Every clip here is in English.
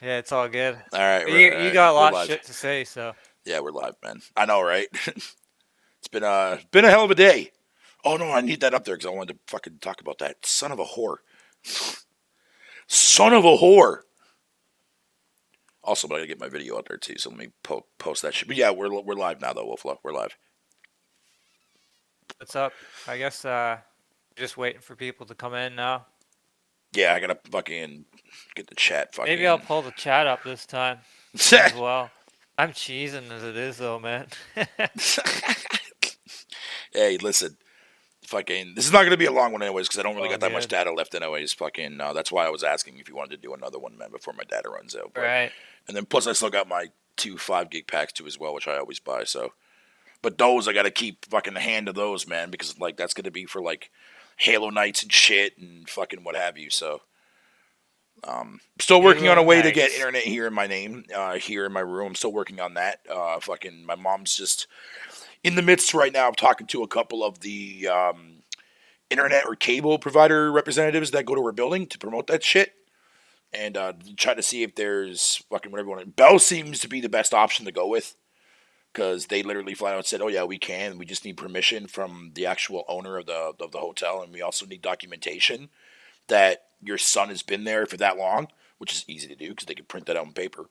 Yeah, it's all good. All right, You got a we're lot of live. shit to say, so Yeah, we're live, man. I know, right? It's been a hell of a day. Oh no, I need that up there because I wanted to fucking talk about that son of a whore. Son of a whore. Also, but I gotta get my video out there too, so let me post that shit. But yeah, we're live now though, Wolflo. We're live. what's up? I guess just waiting for people to come in now. Yeah, I gotta fucking get the chat Maybe I'll fucking. pull the chat up this time as well. I'm cheesing as it is though, man. Hey, listen. Fucking, this is not going to be a long one, anyways, because I don't really All got that much good. data left, anyways. Fucking, that's why I was asking if you wanted to do another one, man, before my data runs out. But Right. and then plus, I still got my 2 5 gig packs too as well, which I always buy. So, but those I got to keep fucking the hand of those, man, because like that's going to be for like Halo nights and shit and fucking what have you. So, still working on a Halo way to get Nights. internet here in my name, here in my room. I'm still working on that. Fucking, my mom's just in the midst right now of talking to a couple of the internet or cable provider representatives that go to her building to promote that shit and try to see if there's fucking whatever you want. Bell seems to be the best option to go with because they literally flat out said, "Oh yeah, we can. We just need permission from the actual owner of the hotel, and we also need documentation that your son has been there for that long, which is easy to do because they can print that out on paper."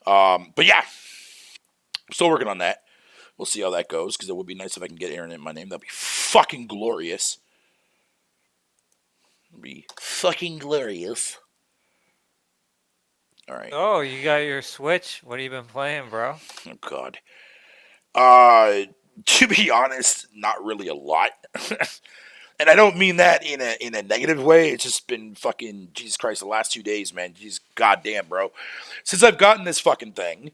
But yeah, still working on that. We'll see how that goes because it would be nice if I can get internet in my name. That'd be fucking glorious. Be fucking glorious. All right. Oh, you got your Switch. What have you been playing, bro? Oh God. Uh, to be honest, not really a lot. And I don't mean that in a negative way. It's just been fucking Jesus Christ the last 2 days, man. Jesus goddamn, bro. Since I've gotten this fucking thing,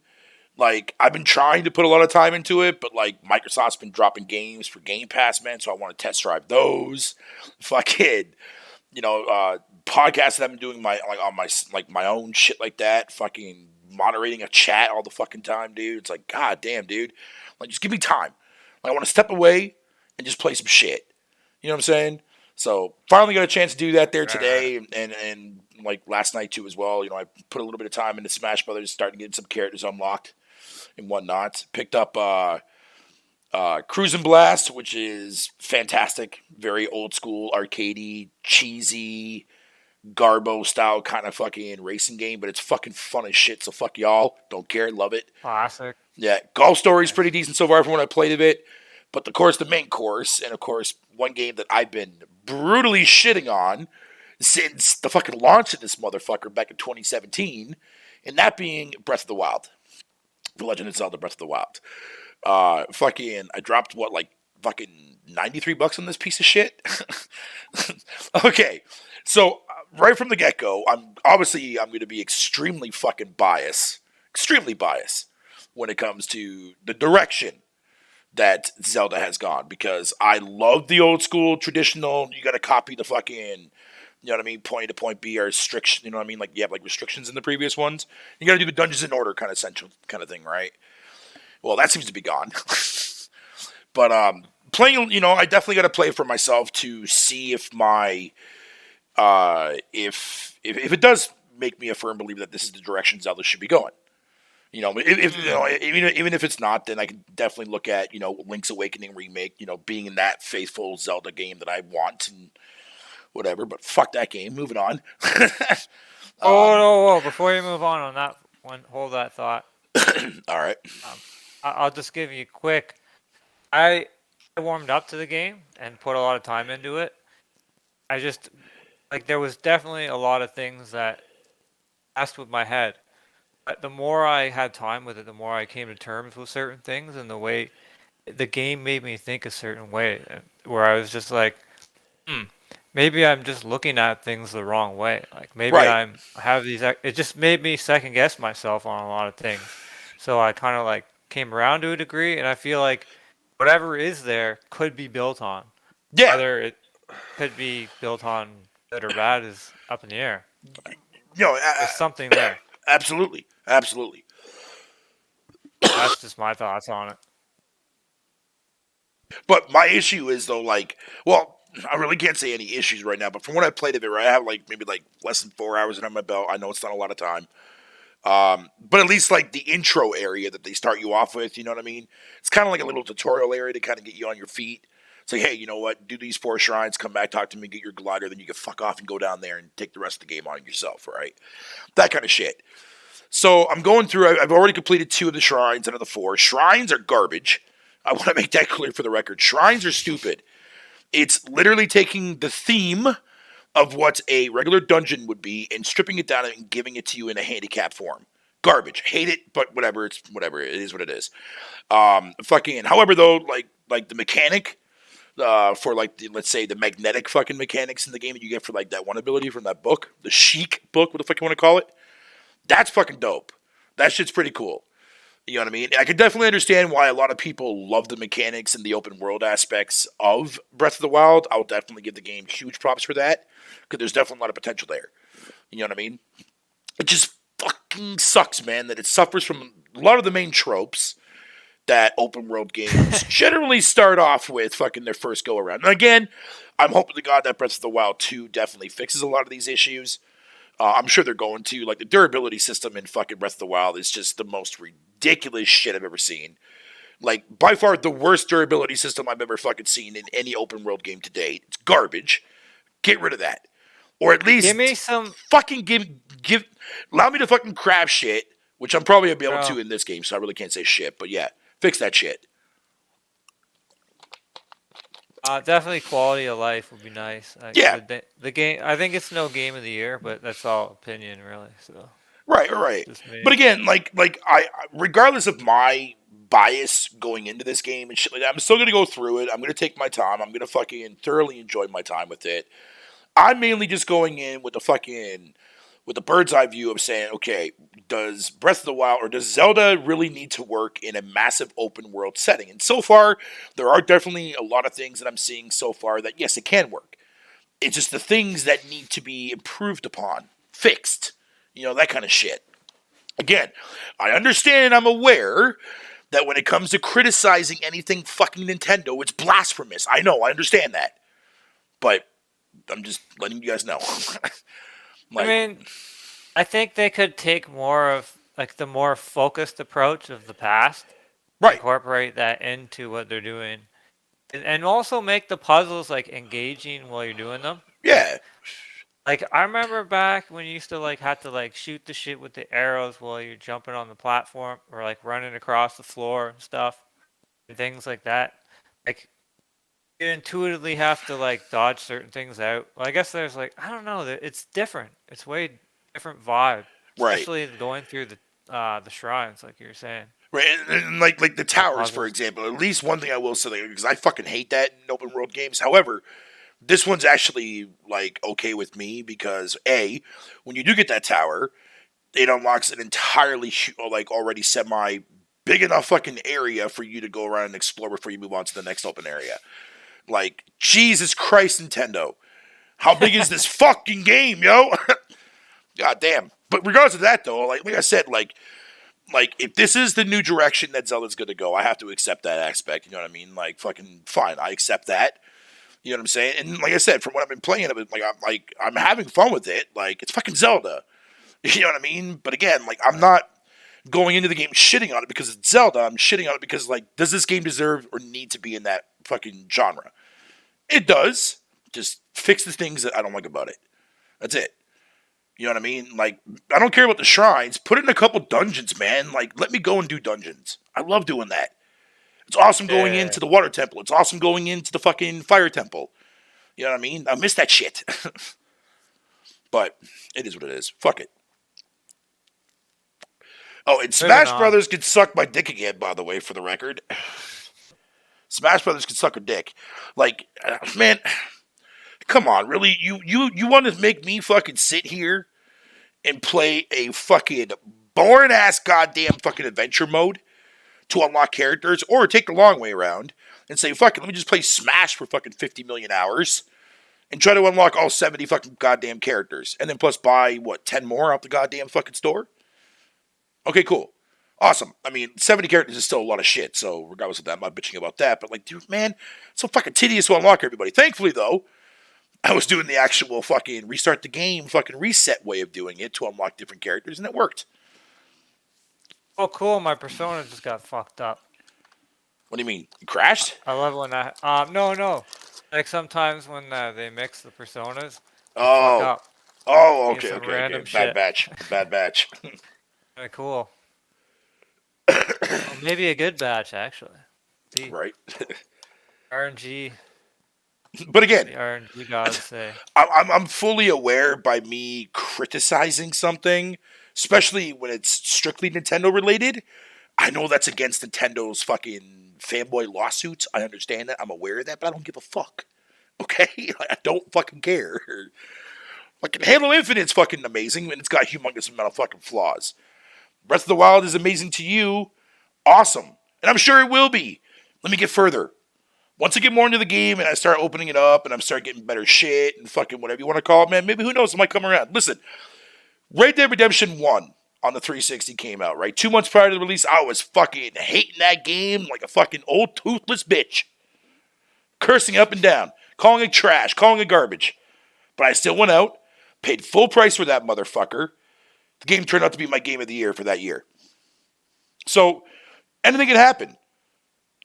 like I've been trying to put a lot of time into it, but like Microsoft's been dropping games for Game Pass, man. So I want to test drive those. Fucking podcasts that I'm doing my like on my like my own shit like that, fucking moderating a chat all the fucking time, dude. It's like, god damn, dude. Like just give me time. Like I want to step away and just play some shit. You know what I'm saying? So finally got a chance to do that there Right. today and like last night too as well. You know, I put a little bit of time into Smash Brothers, starting getting some characters unlocked and whatnot. Picked up Cruisin' Blast, which is fantastic. Very old school, arcadey, cheesy, Garbo style kind of fucking racing game, but it's fucking fun as shit. So fuck y'all. Don't care. Love it. Classic. Yeah, Golf Story's pretty Nice. decent so far from what I played of it. But the main course, and of course, one game that I've been brutally shitting on since the fucking launch of this motherfucker back in 2017, and that being Breath of the Wild. The Legend of Zelda Breath of the Wild. I dropped what, like, fucking $93 on this piece of shit? Okay, so right from the get go, I'm going to be extremely biased when it comes to the direction that Zelda has gone because I love the old school traditional. You got to copy the fucking, you know what I mean, point A to point B or restriction. You know what I mean, like you have like restrictions in the previous ones. You got to do the dungeons in order kind of central kind of thing, right? Well, that seems to be gone. But playing, I definitely got to play for myself to see if my if it does make me a firm believer that this is the direction Zelda should be going. Hmm. Even if it's not, then I can definitely look at Link's Awakening remake. Being in that faithful Zelda game that I want and whatever. But fuck that game. Moving on. Oh, um, no, before you move on that one, hold that thought. all right. Um, I'll just give you quick. I warmed up to the game and put a lot of time into it. I just like there was definitely a lot of things that passed with my head. But the more I had time with it, the more I came to terms with certain things and the way the game made me think a certain way, where I was just like, hmm, maybe I'm just looking at things the wrong way. Like maybe Right. I have these. It just made me second guess myself on a lot of things. So I kind of like came around to a degree, and I feel like whatever is there could be built on. Yeah. Whether it could be built on good or bad is up in the air. But No. there's something there. Absolutely. Absolutely. That's just my thoughts on it. But my issue is though, like, well, I really can't say any issues right now. But from what I played of it, right, I have like maybe like less than 4 hours under my belt. I know it's not a lot of time. But at least like the intro area that they start you off with, you know what I mean? It's kind of like a little tutorial area to kind of get you on your feet. It's like, hey, you know what? Do these 4 shrines, come back, talk to me, get your glider, then you can fuck off and go down there and take the rest of the game on yourself, right? That kind of shit. So I'm going through, I've already completed 2 of the shrines out of the 4. Shrines are garbage. I want to make that clear for the record. Shrines are stupid. It's literally taking the theme of what a regular dungeon would be and stripping it down and giving it to you in a handicap form. Garbage. Hate it, but whatever. It's whatever. It is what it is. However, though, like the mechanic for like let's say the magnetic fucking mechanics in the game that you get for like that one ability from that book, the Chic book, what the fuck you want to call it? That's fucking dope. That shit's pretty cool. You know what I mean? I could definitely understand why a lot of people love the mechanics and the open world aspects of Breath of the Wild. I'll definitely give the game huge props for that, because there's definitely a lot of potential there. You know what I mean? It just fucking sucks, man, that it suffers from a lot of the main tropes that open world games generally start off with fucking their first go around. And again, I'm hoping to God that Breath of the Wild 2 definitely fixes a lot of these issues. I'm sure they're going to. Like, the durability system in fucking Breath of the Wild is just the most ridiculous shit I've ever seen. Like, by far the worst durability system I've ever fucking seen in any open world game to date. It's garbage. Get rid of that. Or at least Give me some fucking allow me to fucking craft shit, which I'm probably gonna be able Bro. to in this game, so I really can't say shit. But yeah, fix that shit. Definitely quality of life would be nice. Like, Yeah. the game. I think it's no game of the year, but that's all opinion, really. So Right. just me. But again, like I regardless of my bias going into this game and shit like that, I'm still gonna go through it. I'm gonna take my time. I'm gonna fucking thoroughly enjoy my time with it. I'm mainly just going in with the bird's eye view of saying, okay, does Breath of the Wild or does Zelda really need to work in a massive open world setting? And so far, there are definitely a lot of things that I'm seeing so far that yes, it can work. It's just the things that need to be improved upon, fixed, that kind of shit. Again, I understand and I'm aware that when it comes to criticizing anything fucking Nintendo, it's blasphemous. I know, I understand that. But I'm just letting you guys know. I mean, I think they could take more of like the more focused approach of the past, right. incorporate that into what they're doing, and also make the puzzles like engaging while you're doing them. Yeah. Like I remember back when you used to like have to like shoot the shit with the arrows while you're jumping on the platform or like running across the floor and stuff and things like that. Like you intuitively have to like dodge certain things out. Well, I guess there's like I don't know, it's different. It's way different vibe, Right. especially going through the shrines, like you were saying. Right, and like the towers, for puzzles. example. At least one thing I will say, because I fucking hate that in open world games. However, this one's actually like okay with me because when you do get that tower, it unlocks an entirely like already semi big enough fucking area for you to go around and explore before you move on to the next open area. Like, Jesus Christ, Nintendo. How big is this fucking game, yo? God damn. But regardless of that, though, like I said, like if this is the new direction that Zelda's going to go, I have to accept that aspect. You know what I mean? Like, fucking fine. I accept that. You know what I'm saying? And like I said, from what I've been playing of it, I'm having fun with it. Like, it's fucking Zelda. You know what I mean? But again, like, I'm not going into the game shitting on it because it's Zelda. I'm shitting on it because, like, does this game deserve or need to be in that fucking genre? It does. Just fix the things that I don't like about it. That's it. You know what I mean? Like, I don't care about the shrines. Put it in a couple dungeons, man. Like, let me go and do dungeons. I love doing that. It's awesome going into the water temple. It's awesome going into the fucking fire temple. You know what I mean? I miss that shit. But it is what it is. Fuck it. Oh, and Smash Brothers could suck my dick again, by the way, for the record. Smash Brothers could suck a dick. Like, man, come on, really? You want to make me fucking sit here and play a fucking boring-ass goddamn fucking adventure mode to unlock characters, or take the long way around and say, fuck it, let me just play Smash for fucking 50 million hours and try to unlock all 70 fucking goddamn characters, and then plus buy, 10 more off the goddamn fucking store? Okay, cool. Awesome. I mean, 70 characters is still a lot of shit, so regardless of that, I'm not bitching about that, but like, dude, man, it's so fucking tedious to unlock everybody. Thankfully, though, I was doing the actual fucking restart the game, fucking reset way of doing it to unlock different characters, and it worked. Oh, cool! My persona just got fucked up. What do you mean? It crashed? I love when that. No. Like sometimes when they mix the personas, they fuck Oh. up. Oh, Means okay, some okay, okay. random Bad shit. batch. Bad batch. Kinda cool. Well, maybe a good batch actually. See, Right. RNG. But again, The RNG gods say. I'm fully aware by me criticizing something, especially when it's strictly Nintendo related. I know that's against Nintendo's fucking fanboy lawsuits. I understand that. I'm aware of that, but I don't give a fuck. Okay? I don't fucking care. Fucking Halo Infinite's fucking amazing, and it's got humongous amount of fucking flaws. Breath of the Wild is amazing to you. Awesome. And I'm sure it will be. Let me get further. Once I get more into the game and I start opening it up and I'm start getting better shit and fucking whatever you want to call it, man, maybe who knows, it might come around. Listen, Red Dead Redemption 1 on the 360 came out, right? 2 months prior to the release, I was fucking hating that game like a fucking old toothless bitch. Cursing up and down, calling it trash, calling it garbage. But I still went out, paid full price for that motherfucker. The game turned out to be my game of the year for that year. So, anything can happen.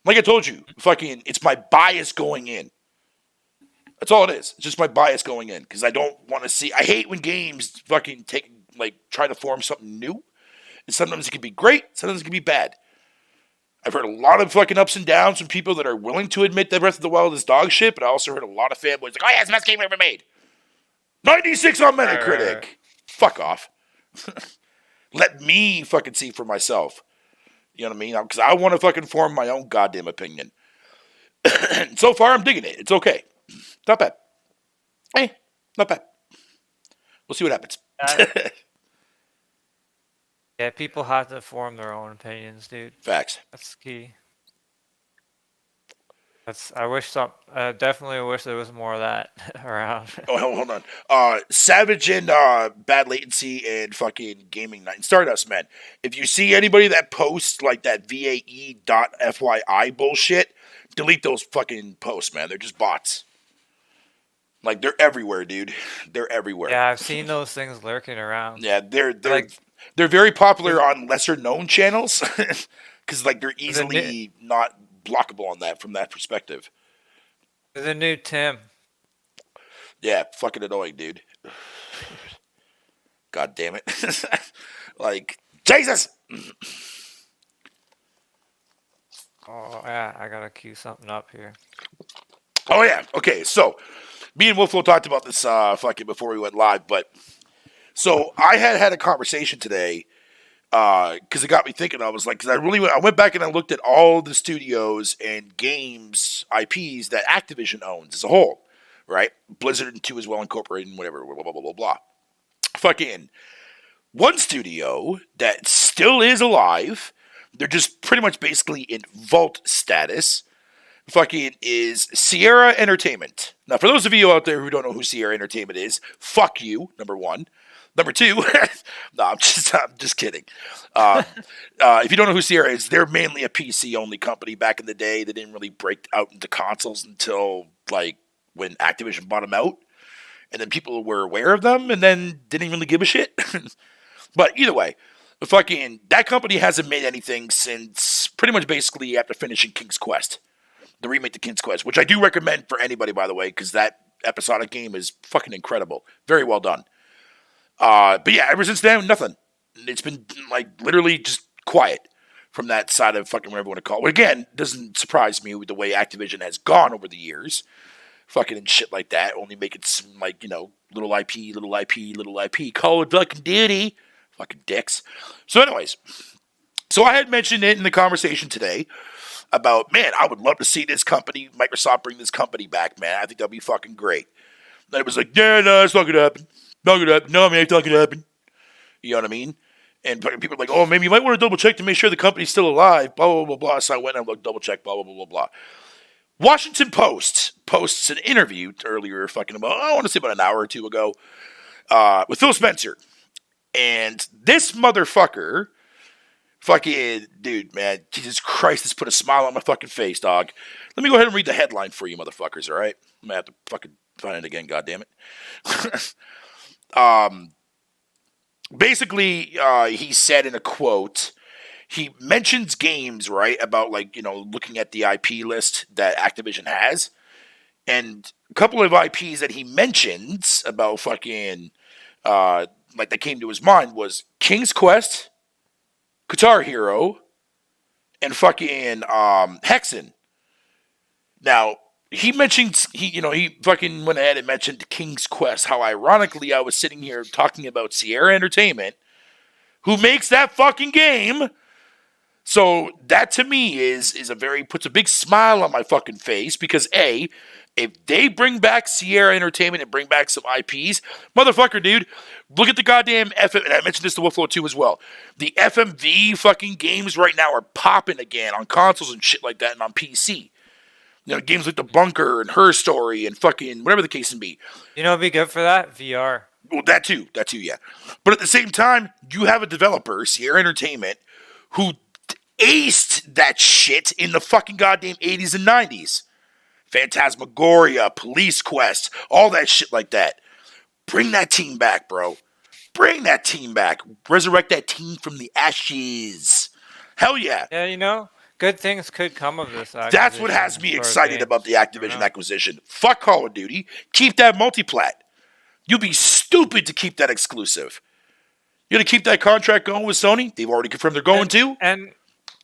Like I told you, fucking, it's my bias going in. That's all it is. It's just my bias going in because I don't want to see. I hate when games fucking take try to form something new, and sometimes it can be great, sometimes it can be bad. I've heard a lot of fucking ups and downs from people that are willing to admit that Breath of the Wild is dog shit, but I also heard a lot of fanboys like, "Oh yeah, it's the best game ever made." 96 on Metacritic. Right. Fuck off. Let me fucking see for myself. You know what I mean? Because I want to fucking form my own goddamn opinion. So far, I'm digging it. It's okay. Not bad. Hey, not bad. We'll see what happens. Yeah, people have to form their own opinions, dude. Facts. That's key. I wish some. I definitely wish there was more of that around. Oh, hold on. Savage and Bad Latency and fucking Gaming Night and Stardust, man. If you see anybody that posts like that VAE.FYI bullshit, delete those fucking posts, man. They're just bots. Like, they're everywhere, dude. They're everywhere. Yeah, I've seen those things lurking around. Yeah, they're Like very popular on lesser known channels because like they're the new, easily not blockable on that from that perspective. the new Tim. Yeah, fucking annoying, dude. God damn it. Like, Jesus! Oh yeah, I gotta cue something up here. Oh, yeah. Okay, so me and Wolfo talked about this fucking before we went live, but so I had a conversation today because it got me thinking. I was like, because I went back and I looked at all the studios and games IPs that Activision owns as a whole, right? Blizzard and 2 as well incorporated and whatever, blah, blah, blah, blah, blah. Fucking one studio that still is alive, they're just pretty much basically in vault status, fucking is Sierra Entertainment. Now, for those of you out there who don't know who Sierra Entertainment is, fuck you, number one. Number two, no, I'm just kidding. If you don't know who Sierra is, they're mainly a PC-only company. Back in the day, they didn't really break out into consoles until like when Activision bought them out, and then people were aware of them, and then didn't really give a shit. But either way, fucking that company hasn't made anything since pretty much basically after finishing King's Quest, the remake to King's Quest, which I do recommend for anybody, by the way, because that episodic game is fucking incredible, very well done. But yeah, ever since then, nothing. It's been like literally just quiet from that side of fucking whatever you want to call it. But again, doesn't surprise me with the way Activision has gone over the years. Fucking and shit like that. Only make it seem like, little IP, little IP, little IP. Call it fucking duty. Fucking dicks. So anyways, so I had mentioned it in the conversation today about, man, I would love to see this company, Microsoft bring this company back, man. I think that'd be fucking great. And it was like, yeah, no, it's not gonna happen. Not gonna happen. No, man, it's not gonna happen. You know what I mean? And people are like, oh, maybe you might want to double check to make sure the company's still alive. Blah, blah, blah, blah. So I went and I looked, double check, blah, blah, blah, blah, blah. Washington Post posts an interview earlier, fucking about, I want to say about an hour or two ago, with Phil Spencer. And this motherfucker, fucking, dude, man, Jesus Christ, this put a smile on my fucking face, dog. Let me go ahead and read the headline for you motherfuckers, all right? I'm going to have to fucking find it again, goddammit. Basically, he said in a quote, he mentions games, right, about like, looking at the IP list that Activision has, and a couple of IPs that he mentions about fucking like that came to his mind was King's Quest, Guitar Hero, and fucking Hexen. Now, he mentioned he fucking went ahead and mentioned King's Quest. How ironically I was sitting here talking about Sierra Entertainment, who makes that fucking game. So that to me puts a big smile on my fucking face because if they bring back Sierra Entertainment and bring back some IPs, motherfucker, dude, look at the goddamn FM, and I mentioned this to Wolflow too as well. The FMV fucking games right now are popping again on consoles and shit like that and on PC. Games like The Bunker and Her Story and fucking whatever the case may be. It'd be good for that? VR. Well, that too, yeah. But at the same time, you have a developer, Sierra Entertainment, who aced that shit in the fucking goddamn 80s and 90s. Phantasmagoria, Police Quest, all that shit like that. Bring that team back, bro. Bring that team back. Resurrect that team from the ashes. Hell yeah. Yeah, good things could come of this. That's what has me excited about the Activision acquisition. Fuck Call of Duty. Keep that multiplat. You'd be stupid to keep that exclusive. You're going to keep that contract going with Sony? They've already confirmed they're going to? And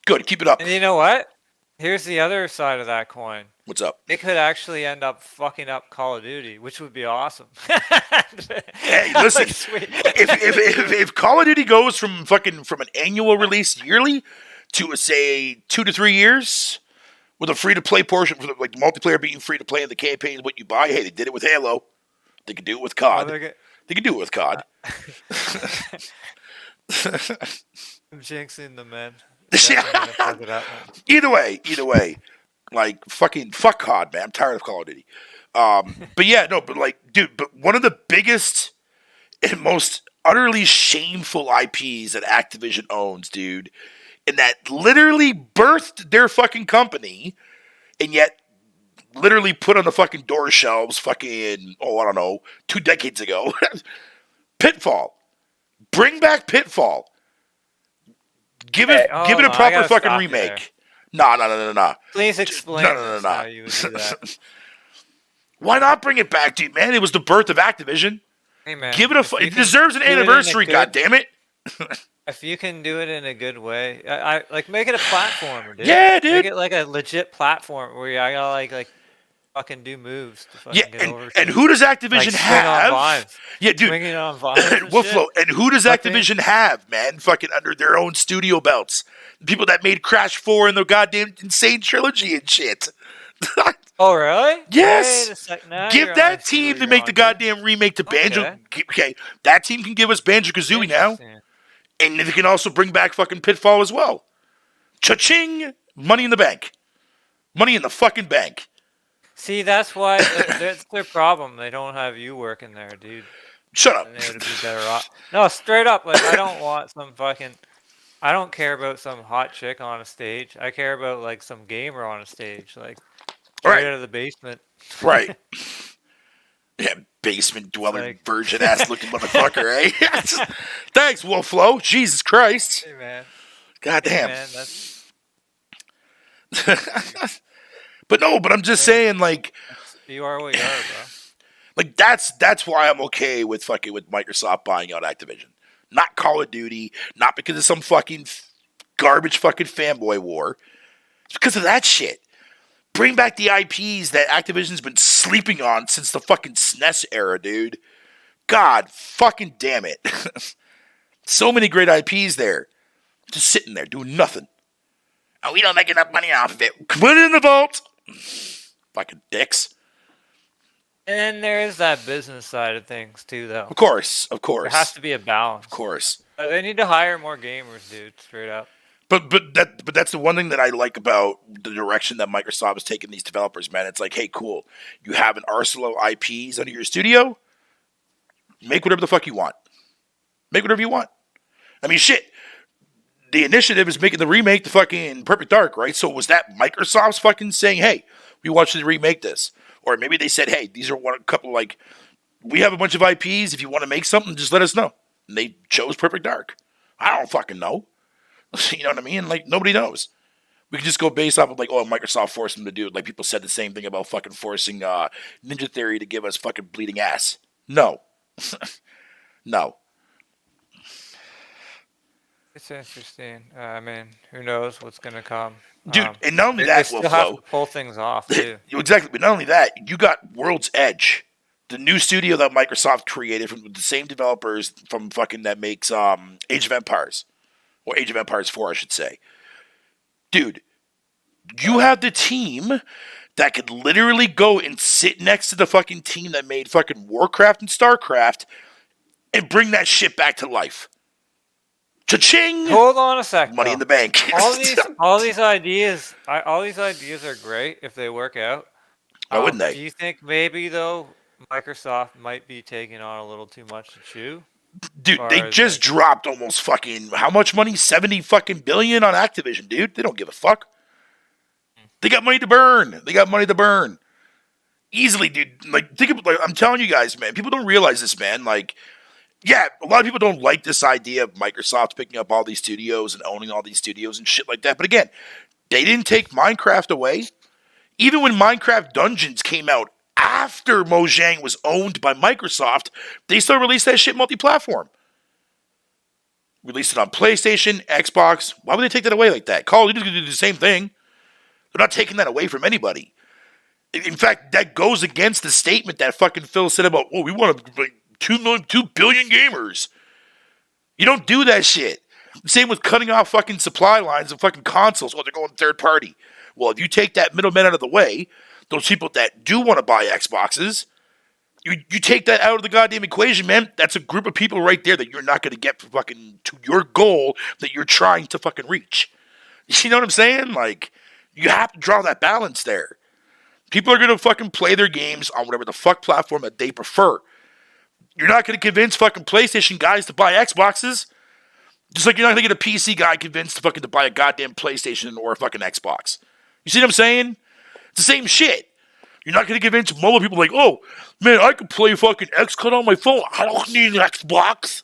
good, keep it up. And you know what? Here's the other side of that coin. What's up? It could actually end up fucking up Call of Duty, which would be awesome. Hey, listen, if Call of Duty goes from an annual release yearly to say 2 to 3 years with a free to play portion for the multiplayer being free to play and the campaign what you buy, hey, they did it with Halo. They could do it with COD. They could do it with COD. I'm jinxing the men. Either way, like fuck COD, man. I'm tired of Call of Duty. But one of the biggest and most utterly shameful IPs that Activision owns, dude, and that literally birthed their fucking company, and yet literally put on the fucking door shelves fucking, 2 decades ago. Pitfall. Bring back Pitfall. Give it a proper fucking remake. No. Please explain how you would do that. Why not bring it back, dude, man? It was the birth of Activision. Hey, man. Give it it deserves an anniversary, goddammit. If you can do it in a good way, I make it a platform, dude. Yeah, dude. Make it like a legit platform where I gotta like fucking do moves to fucking get over. And who does Activision have? Yeah, dude. Swinging on vines. And who does Activision have, man? Fucking under their own studio belts. People that made Crash 4 and the goddamn Insane Trilogy and shit. Oh, really? Yes. Wait a sec, now give that team to make the goddamn remake to Banjo. Okay. That team can give us Banjo-Kazooie now. And they can also bring back fucking Pitfall as well. Cha-ching! Money in the bank. Money in the fucking bank. See, that's why that's their problem. They don't have you working there, dude. Shut up. And they would be better off. No, straight up. Like, I don't want some fucking... I don't care about some hot chick on a stage. I care about, like, some gamer on a stage. Like, right out of the basement. Right. Yeah, basement dwelling, virgin ass looking motherfucker, eh? Thanks, Wolflow. Jesus Christ. Hey, man. God damn. Hey, man, that's... But I'm just saying, like... You are what you are, bro. Like, that's why I'm okay with Microsoft buying out Activision. Not Call of Duty, not because of some fucking garbage fucking fanboy war. It's because of that shit. Bring back the IPs that Activision's been sleeping on since the fucking SNES era, dude. God fucking damn it. So many great IPs there. Just sitting there doing nothing. Oh, we don't make enough money off of it. Put it in the vault. Fucking dicks. And then there is that business side of things, too, though. Of course. There has to be a balance. Of course. They need to hire more gamers, dude, straight up. But that's the one thing that I like about the direction that Microsoft is taking these developers, man. It's like, hey, cool. You have an arsenal of IPs under your studio. Make whatever the fuck you want. Make whatever you want. I mean, shit. The initiative is making the remake to fucking Perfect Dark, right? So was that Microsoft's fucking saying, hey, we want you to remake this? Or maybe they said, hey, these are a couple, like, we have a bunch of IPs. If you want to make something, just let us know. And they chose Perfect Dark. I don't fucking know. You know what I mean? Like, nobody knows. We can just go based off of like, oh, Microsoft forced them to do it. Like people said the same thing about fucking forcing Ninja Theory to give us fucking bleeding ass. No, no, It's interesting. I mean, who knows what's gonna come? dude. And not only They that, will still have flow to pull things off too. exactly. But not only that, you got World's Edge, the new studio that Microsoft created from the same developers from fucking that makes Age of Empires or Age of Empires 4, I should say. Dude, you have the team that could literally go and sit next to the fucking team that made fucking Warcraft and StarCraft and bring that shit back to life. Cha-ching! Hold on a sec. Money though. in the bank. all these ideas are great if they work out. Why wouldn't they? Do you think maybe though Microsoft might be taking on a little too much to chew? Dude, they just dropped almost fucking how much money? 70 fucking billion on Activision, dude. They don't give a fuck. They got money to burn. They got money to burn. Easily, dude. Like, think of like I'm telling you guys, man. People don't realize this, man. Like, yeah, a lot of people don't like this idea of Microsoft picking up all these studios and owning all these studios and shit like that. But again, they didn't take Minecraft away. Even when Minecraft Dungeons came out after Mojang was owned by Microsoft, they still released that shit multi-platform. Released it on PlayStation, Xbox. Why would they take that away like that? Call of Duty's gonna do the same thing. They're not taking that away from anybody. In fact, that goes against the statement that fucking Phil said about, oh, we want to like 2 billion gamers. You don't do that shit. Same with cutting off fucking supply lines of fucking consoles while they're going third party. Well, if you take that middleman out of the way, those people that do want to buy Xboxes, you take that out of the goddamn equation, man. That's a group of people right there that you're not going to get fucking to your goal that you're trying to fucking reach. You know what I'm saying? Like, you have to draw that balance there. People are going to fucking play their games on whatever the fuck platform that they prefer. You're not going to convince fucking PlayStation guys to buy Xboxes. Just like you're not going to get a PC guy convinced to buy a goddamn PlayStation or a fucking Xbox. You see what I'm saying? It's the same shit. You're not going to convince mobile people like, oh, man, I can play fucking XCOD on my phone. I don't need an Xbox.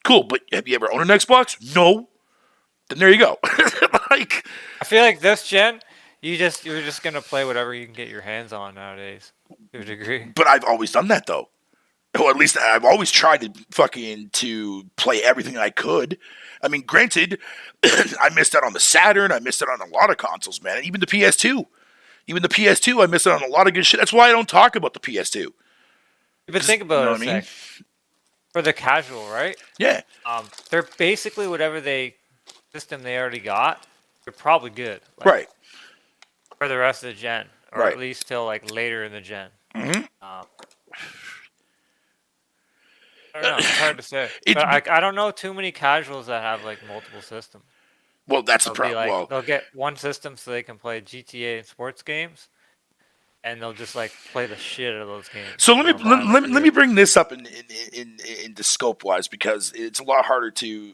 Cool, but have you ever owned an Xbox? No. Then there you go. Like, I feel like this gen, you're just gonna play whatever you can get your hands on nowadays, to a degree. but I've always done that, though. Or at least I've always tried to play everything I could. I mean, granted, I missed out on the Saturn. I missed out on a lot of consoles, man. Even the PS2. I missed out on a lot of good shit. That's why I don't talk about the PS2. But think about you know it what I mean? for the casual, right? Yeah. They're basically whatever system they already got. They're probably good, like, Right. for the rest of the gen, or Right. at least till like later in the gen. Mm-hmm. I don't know. It's hard to say. But I don't know too many casuals that have like multiple systems. Well, that's the They'll be problem. like, they'll get one system so they can play GTA and sports games, and they'll just like play the shit out of ththose games. So let me bring this up into scope wise because it's a lot harder to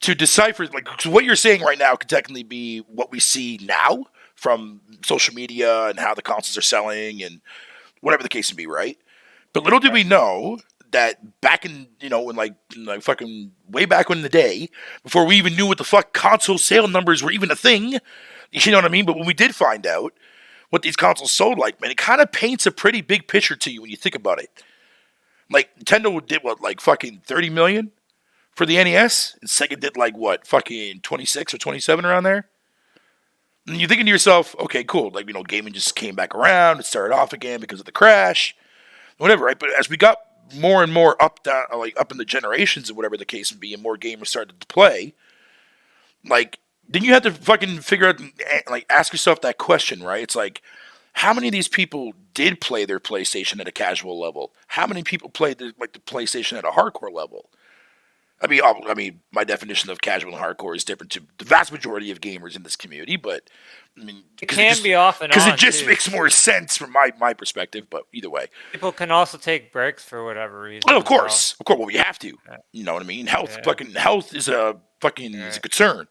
decipher. Like, so what you're saying right now could technically be what we see now from social media and how the consoles are selling and whatever the case may be, right? But little did we know that back in, when like fucking way back in the day, before we even knew what the fuck console sale numbers were even a thing, you know what I mean? But when we did find out what these consoles sold like, man, it kind of paints a pretty big picture to you when you think about it. Like, Nintendo did what, like fucking 30 million for the NES? And Sega did like what, fucking 26 or 27 around there? And you're thinking to yourself, okay, cool. Like, gaming just came back around. It started off again because of the crash. Whatever, right? But as we got more and more up in the generations and whatever the case may be, and more gamers started to play, like, then you have to fucking figure out, like, ask yourself that question, right? It's like, how many of these people did play their PlayStation at a casual level? How many people played the PlayStation at a hardcore level? I mean, my definition of casual and hardcore is different to the vast majority of gamers in this community, but I mean, it can be off and on because it just too. makes more sense from my perspective. But either way, People can also take breaks for whatever reason. oh, of as well. course, well, we have to. You know what I mean? Health is a is a concern.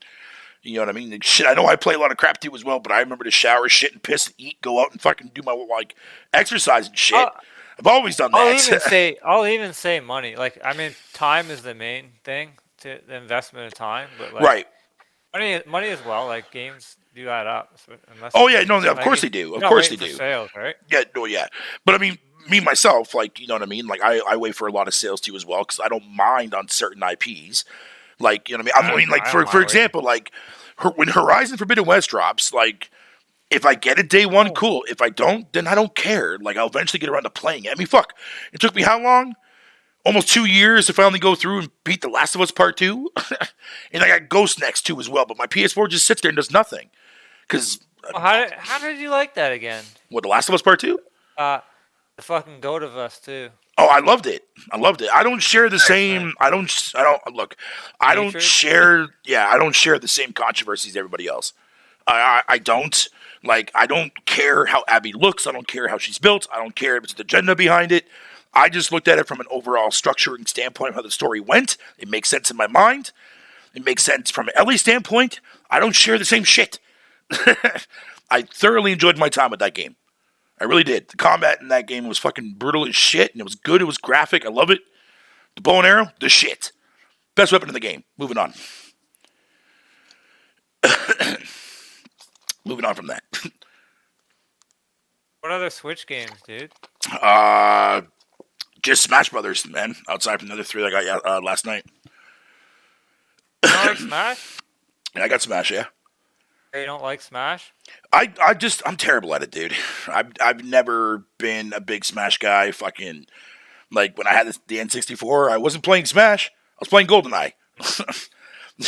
You know what I mean? And shit, I know I play a lot of crap too as well, but I remember to shower, shit, and piss, and eat, go out and fucking do my exercise and shit. I've always done that. I'll even say money. Like, I mean, time is the main thing to the investment of time, but like Right. money as well. Like games do add up, unless Oh it's yeah, like, no, of like course they do. you're Of not course waiting they for do. sales, right? Yeah, no, yeah. But I mean, me myself, like, you know what I mean? Like, I wait for a lot of sales too as well because I don't mind on certain IPs. Like, you know what I mean? I mean, like, I don't for mind waiting. example, like, when Horizon Forbidden West drops, like, if I get it day one, Oh, cool. If I don't, then I don't care. Like, I'll eventually get around to playing it. I mean, fuck. It took me how long? Almost 2 years to finally go through and beat The Last of Us Part 2. And I got Ghost next too as well. But my PS4 just sits there and does nothing. Because, well, how did you like that again? what, The Last of Us Part 2? Uh, the fucking goat of us too. Oh, I loved it. I loved it. I don't share the Nice, nice. same. I don't look. I don't Hatred. share. Yeah, I don't share the same controversies as everybody else. I don't like. I don't care how Abby looks. I don't care how she's built. I don't care if it's the agenda behind it. I just looked at it from an overall structuring standpoint of how the story went. It makes sense in my mind. It makes sense from an Ellie standpoint. I don't share the same shit. I thoroughly enjoyed my time with that game. I really did. The combat in that game was fucking brutal as shit, and it was good. It was graphic. I love it. The bow and arrow, the shit. Best weapon in the game. Moving on. Moving on from that. What other Switch games, dude? Just Smash Brothers, man. Outside from the other three that I got last night. You don't like Smash? Yeah, I got Smash, yeah. You don't like Smash? I'm terrible at it, dude. I've never been a big Smash guy. Fucking, like, when I had the N64, I wasn't playing Smash. I was playing GoldenEye.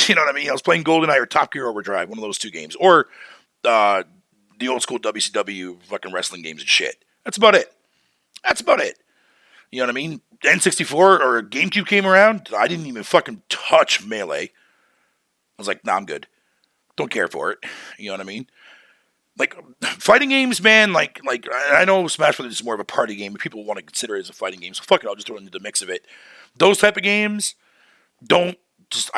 You know what I mean? I was playing GoldenEye or Top Gear Overdrive, one of those two games. Or the old school WCW fucking wrestling games and shit. That's about it. That's about it. You know what I mean? N64 or GameCube came around, I didn't even fucking touch Melee. I was like, nah, I'm good. Don't care for it. You know what I mean? Like, fighting games, man, like I know Smash Brothers is more of a party game, but people want to consider it as a fighting game, so fuck it, I'll just throw it into the mix of it. Those type of games, I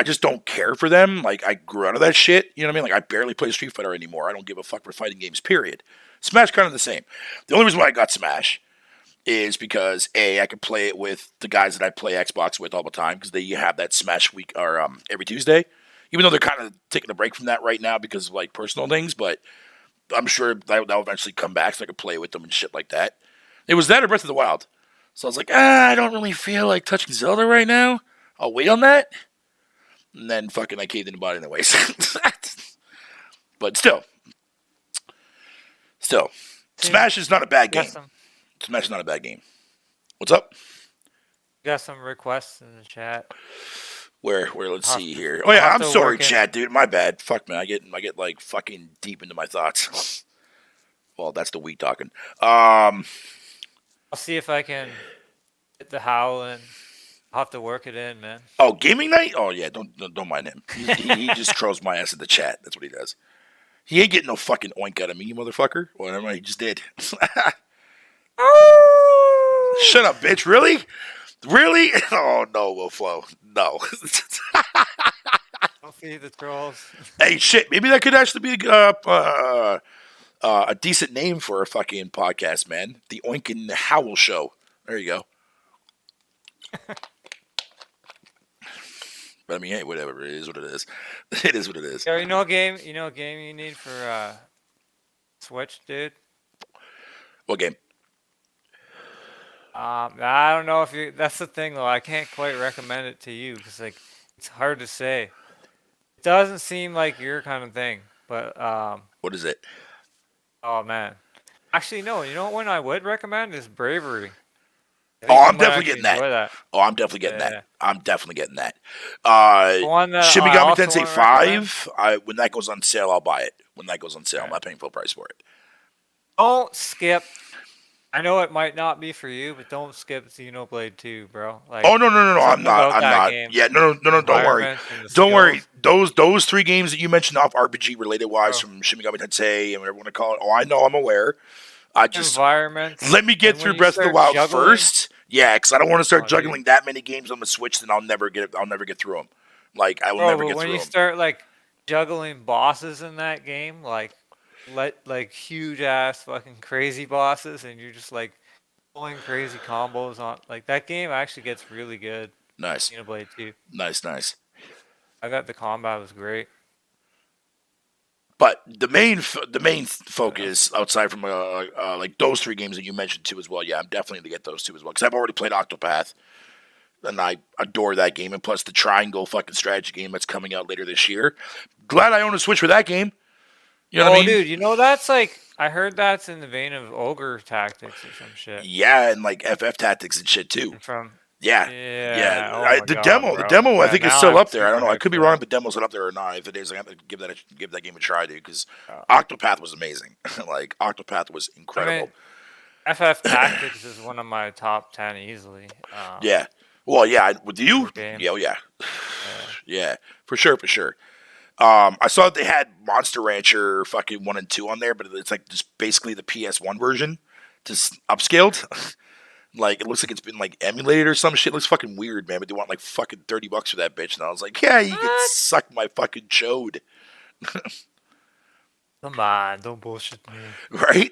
just don't care for them. Like, I grew out of that shit, you know what I mean? Like, I barely play Street Fighter anymore. I don't give a fuck for fighting games, period. Smash kind of the same. The only reason why I got Smash is because, A, I could play it with the guys that I play Xbox with all the time, because they have that Smash week, or every Tuesday. Even though they're kind of taking a break from that right now because of, like, personal things, but I'm sure that'll eventually come back so I could play with them and shit like that. It was that or Breath of the Wild. So I was like, I don't really feel like touching Zelda right now. I'll wait on that. And then fucking I caved in the body anyways. But still. Smash is not a bad game. Smash is not a bad game. What's up? Got some requests in the chat. Where let's see here. Oh yeah, I'm sorry, chat, dude. My bad. Fuck, man. I get like fucking deep into my thoughts. Well, that's the weak talking. I'll see if I can get the howl in. I'll have to work it in, man. Oh, gaming night? Oh yeah, don't mind him. He just trolls my ass in the chat. That's what he does. He ain't getting no fucking oink out of me, you motherfucker. Well, never mind, he just did. Shut up, bitch. Really? Really? Oh no, Wilflo. No. Don't feed the trolls. Hey, shit. Maybe that could actually be a decent name for a fucking podcast, man. The Oink and Howl Show. There you go. But I mean, hey, whatever. It is what it is. It is what it is. Yeah, you know a game you need for Switch, dude? What game? I don't know if you. That's the thing, though. I can't quite recommend it to you because, like, it's hard to say. It doesn't seem like your kind of thing, but What is it? oh man, actually, no. You know what one I would recommend is Bravery. Oh, I'm definitely getting that. Oh, I'm definitely getting that. I'm definitely getting that. Shin Megami Tensei 5. When that goes on sale, I'll buy it. When that goes on sale, I'm not paying full price for it. Don't skip. I know it might not be for you, but don't skip Xenoblade 2, bro. Like, oh no, I'm not. Yeah, no. Don't worry. Don't worry. Those three games that you mentioned off RPG related wise from Shin Megami Tensei and whatever you want to call it. Oh, I know. I'm aware. I just let me get through Breath of the Wild first. Yeah, because I don't want to start juggling that many games on the Switch. Then I'll never get through them. Like I will never get through them. When you start like juggling bosses in that game, like huge ass fucking crazy bosses, and you're just like pulling crazy combos on, like, that game actually gets really good. Nice. Xenoblade 2. Nice. I got the combat was great. But the main focus outside from like those 3 games that you mentioned too as well. Yeah, I'm definitely gonna get those 2 as well because I've already played Octopath, and I adore that game. And plus the Triangle fucking strategy game that's coming out later this year. Glad I own a Switch for that game. You know what I mean? Dude, you know that's like I heard that's in the vein of Ogre Tactics or some shit. Yeah, and like FF Tactics and shit too. From Yeah, yeah. Oh my the God, the bro. demo, I Yeah, think is now still I'm up there. I don't super know. I hyped could be for wrong, that. but demo's not up there or not. If it is, I have to give that game a try, dude. Because Oh. Octopath was amazing. Like Octopath was I incredible. mean, FF Tactics is one of my top 10 easily. Yeah. Well, yeah. With you, Game. yeah, oh, yeah, Yeah. yeah, for sure, for sure. I saw that they had Monster Rancher fucking 1 and 2 on there, but it's like just basically the PS1 version, just upscaled. Like, it looks like it's been, like, emulated or some shit. It looks fucking weird, man. But they want, like, fucking $30 for that bitch. And I was like, yeah, you can What? suck my fucking chode. Come on, don't bullshit me. Right?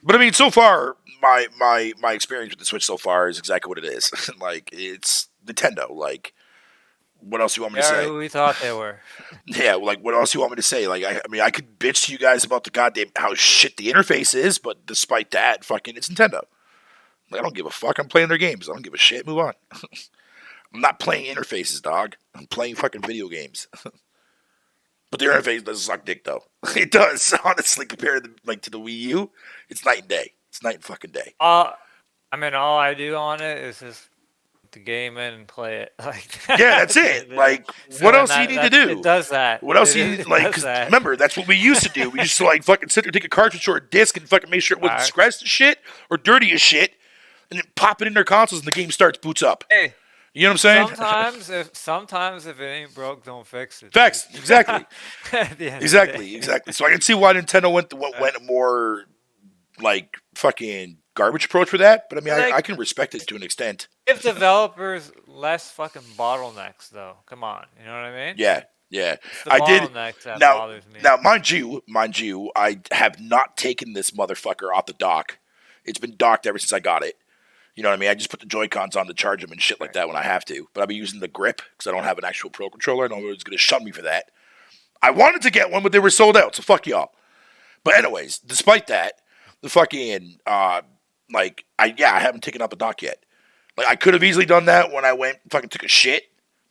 But, I mean, so far, my experience with the Switch so far is exactly what it is. Like, it's Nintendo. Like, what else do you want me to They're say? who we thought they were. Yeah, like, what else do you want me to say? Like, I mean, I could bitch to you guys about the goddamn how shit the interface is, but despite that, fucking, it's Nintendo. Like, I don't give a fuck. I'm playing their games. I don't give a shit. Move on. I'm not playing interfaces, dog. I'm playing fucking video games. But the interface does suck dick, though. It does, honestly, compared to the Wii U. It's night and day. It's night and fucking day. I mean, all I do on it is just put the game in and play it. Like Yeah, that's it. Like, so what else do you that- need to do? It does that. What else It do you is- it like? does Because that. remember, that's what we used to do. We used to like fucking sit there, take a cartridge or a disc, and fucking make sure it wasn't Alright. scratched as shit or dirty as shit, and then pop it in their consoles, and the game starts, boots up. Hey, You know what I'm saying? sometimes if it ain't broke, don't fix it. Facts, dude. exactly, At the end of the exactly, day. exactly. So I can see why Nintendo went a more like fucking garbage approach for that. But I mean, Like- I can respect it to an extent. Give developers less fucking bottlenecks, though. Come on, you know what I mean? Yeah, yeah. It's the I did. bottlenecks that Now, bothers me. now, mind you, I have not taken this motherfucker off the dock. It's been docked ever since I got it. You know what I mean? I just put the Joy-Cons on to charge them and shit like that when I have to. But I'll be using the grip because I don't have an actual Pro Controller. I know everyone's going to shun me for that. I wanted to get one, but they were sold out, so fuck y'all. But anyways, despite that, the fucking, I haven't taken up a dock yet. Like, I could have easily done that when I went and fucking took a shit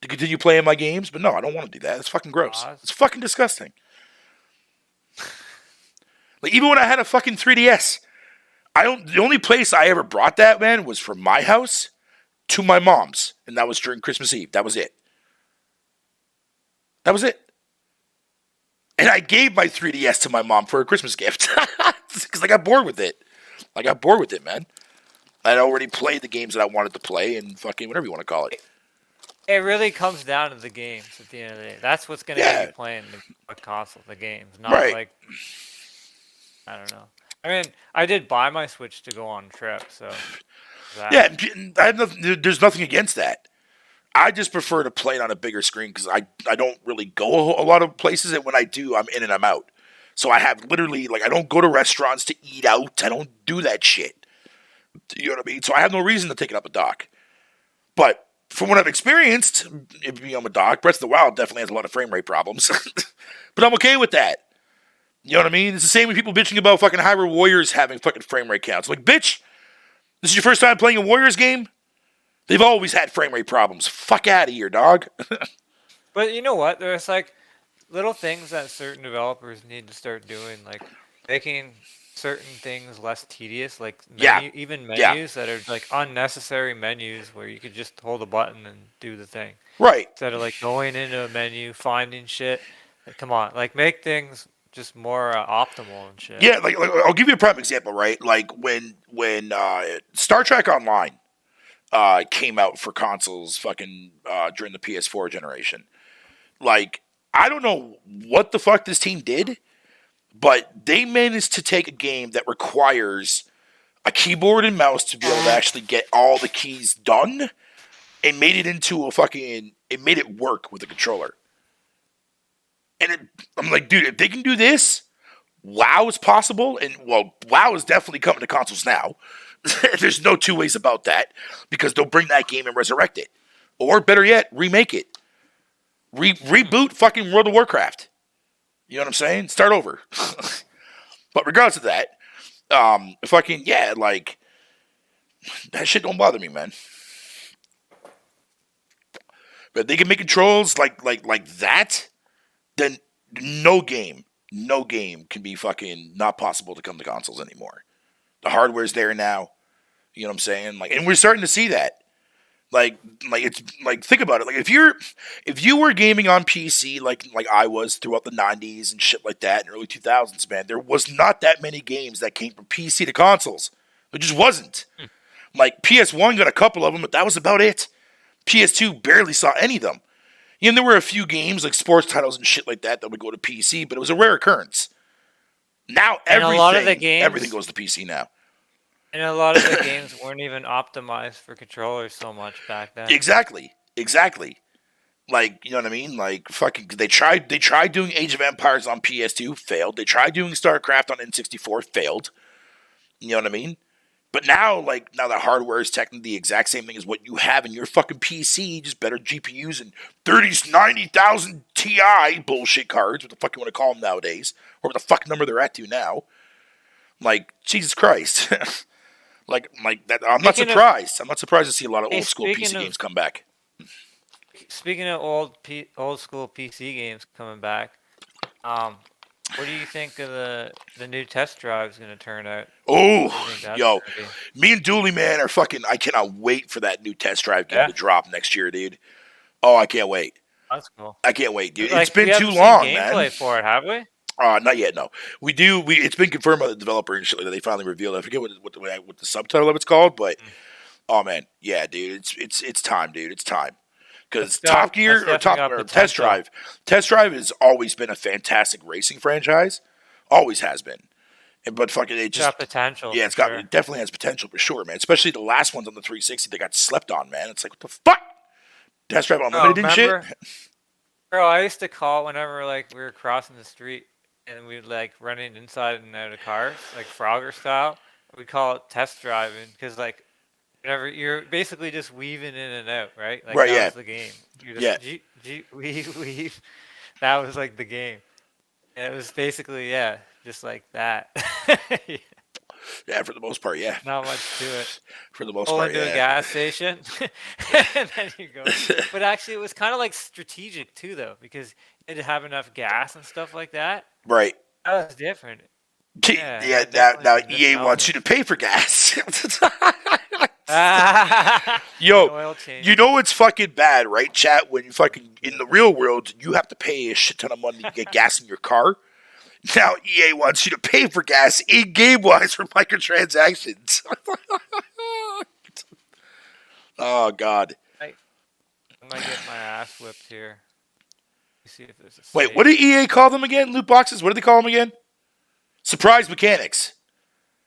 to continue playing my games, but no, I don't want to do that. It's fucking gross. It's fucking disgusting. Like, even when I had a fucking 3DS, the only place I ever brought that, man, was from my house to my mom's, and that was during Christmas Eve. That was it. That was it. And I gave my 3DS to my mom for a Christmas gift because I got bored with it. I got bored with it, man. I'd already played the games that I wanted to play and fucking whatever you want to call it. It really comes down to the games at the end of the day. That's what's going to Yeah. get you playing the console, the games, not Right. like I don't know. I mean, I did buy my Switch to go on trips, so that, Yeah, there's nothing against that. I just prefer to play it on a bigger screen because I don't really go a lot of places, and when I do, I'm in and I'm out. So I have literally, like, I don't go to restaurants to eat out. I don't do that shit. You know what I mean? So I have no reason to take it up a dock. But from what I've experienced, it being on a dock, Breath of the Wild definitely has a lot of frame rate problems. But I'm okay with that. You know what I mean? It's the same with people bitching about fucking Hyrule Warriors having fucking frame rate counts. Like, bitch, this is your first time playing a Warriors game? They've always had frame rate problems. Fuck out of here, dog. But you know what? There's like little things that certain developers need to start doing, like making certain things less tedious, like even menus that are like unnecessary menus where you could just hold a button and do the thing. Right. Instead of like going into a menu, finding shit. Like, come on, like make things just more optimal and shit. Yeah, like I'll give you a prime example, right? Like when Star Trek Online came out for consoles fucking during the PS4 generation. Like, I don't know what the fuck this team did, but they managed to take a game that requires a keyboard and mouse to be able to actually get all the keys done and made it into it made it work with a controller. And I'm like, dude, if they can do this, WoW is possible. And, well, WoW is definitely coming to consoles now. There's no two ways about that because they'll bring that game and resurrect it. Or, better yet, remake it. Reboot fucking World of Warcraft. You know what I'm saying? Start over. But regardless of that, fucking yeah, like that shit don't bother me, man. But if they can make controls like that, then no game can be fucking not possible to come to consoles anymore. The hardware's there now. You know what I'm saying? Like, and we're starting to see that. Like it's like think about it. Like if you were gaming on PC like I was throughout the 90s and shit like that and early 2000s, man, there was not that many games that came from PC to consoles. There just wasn't. Like PS1 got a couple of them, but that was about it. PS2 barely saw any of them. You know, there were a few games like sports titles and shit like that would go to PC, but it was a rare occurrence. Now everything goes to PC now. And a lot of the games weren't even optimized for controllers so much back then. Exactly. Like, you know what I mean? Like, fucking, they tried doing Age of Empires on PS2, failed. They tried doing StarCraft on N64, failed. You know what I mean? But now the hardware is technically the exact same thing as what you have in your fucking PC, just better GPUs and 90,000 Ti bullshit cards, what the fuck you want to call them nowadays, or what the fuck number they're at to now. Like, Jesus Christ. like that. I'm not surprised. I'm not surprised to see a lot of old school PC games come back. Speaking of old school PC games coming back, what do you think of the new test drive is going to turn out? Oh, yo, me and Dooley, man, are fucking. I cannot wait for that new test drive game to drop next year, dude. Oh, I can't wait. That's cool. I can't wait, dude. It's been too long, man. Gameplay for it, have we? Not yet. No, we do. It's been confirmed by the developer and shit that they finally revealed. I forget what the subtitle of it's called, but oh man, yeah, dude, it's time, dude. It's time. Because Top Gear or Test Drive has always been a fantastic racing franchise, always has been. But fucking it just got potential. Yeah, it definitely has potential for sure, man. Especially the last ones on the 360, they got slept on, man. It's like what the fuck, Test Drive Unlimited and shit. Bro, I used to call whenever we were crossing the street and we'd running inside and out of cars, like Frogger style. We'd call it test driving because whenever you're basically just weaving in and out, right? Like that was the game. You just weave. That was like the game. And it was basically just like that. Yeah, for the most part, yeah. Not much to it. For the most Pull part, into a gas station, and then you go. But actually, it was kind of strategic too, though, because it didn't have enough gas and stuff like that. Right. That was different. Yeah. Now EA wants you to pay for gas. Yo, you know it's fucking bad, right, chat? When you fucking in the real world, you have to pay a shit ton of money to get gas in your car. Now EA wants you to pay for gas in-game wise for microtransactions. Oh God! I might get my ass whipped here. Let's see if there's a Wait, what did EA call them again? Loot boxes? What do they call them again? Surprise mechanics.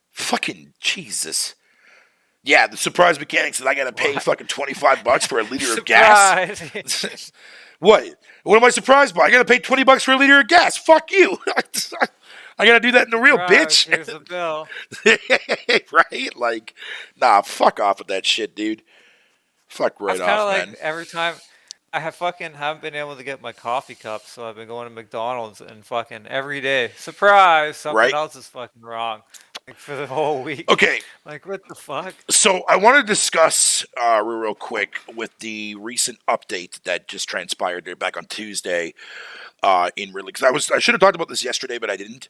Fucking Jesus. Yeah, the surprise mechanics that I gotta pay fucking $25 for a liter of gas. What? What am I surprised by? I gotta pay $20 for a liter of gas. Fuck you. I gotta do that in the real, bitch. Here's the bill. Right? Like, nah, fuck off with that shit, dude. Fuck right off, man. Every time I haven't been able to get my coffee cup, so I've been going to McDonald's and fucking every day. Surprise! Something else is fucking wrong. For the whole week. Okay. What the fuck? So I want to discuss real quick with the recent update that just transpired there back on Tuesday because I should have talked about this yesterday, but I didn't.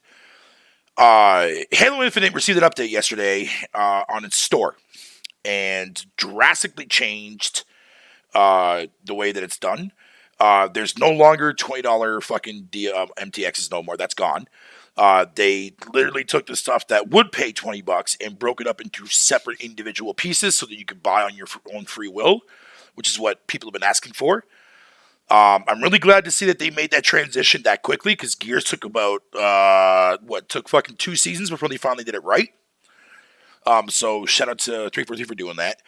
Halo Infinite received an update yesterday on its store and drastically changed the way that it's done. There's no longer $20 fucking MTXs no more. That's gone. They literally took the stuff that would pay $20 and broke it up into separate individual pieces so that you could buy on your own free will, which is what people have been asking for. I'm really glad to see that they made that transition that quickly because Gears took about, took fucking 2 seasons before they finally did it right. So shout out to 343 for doing that.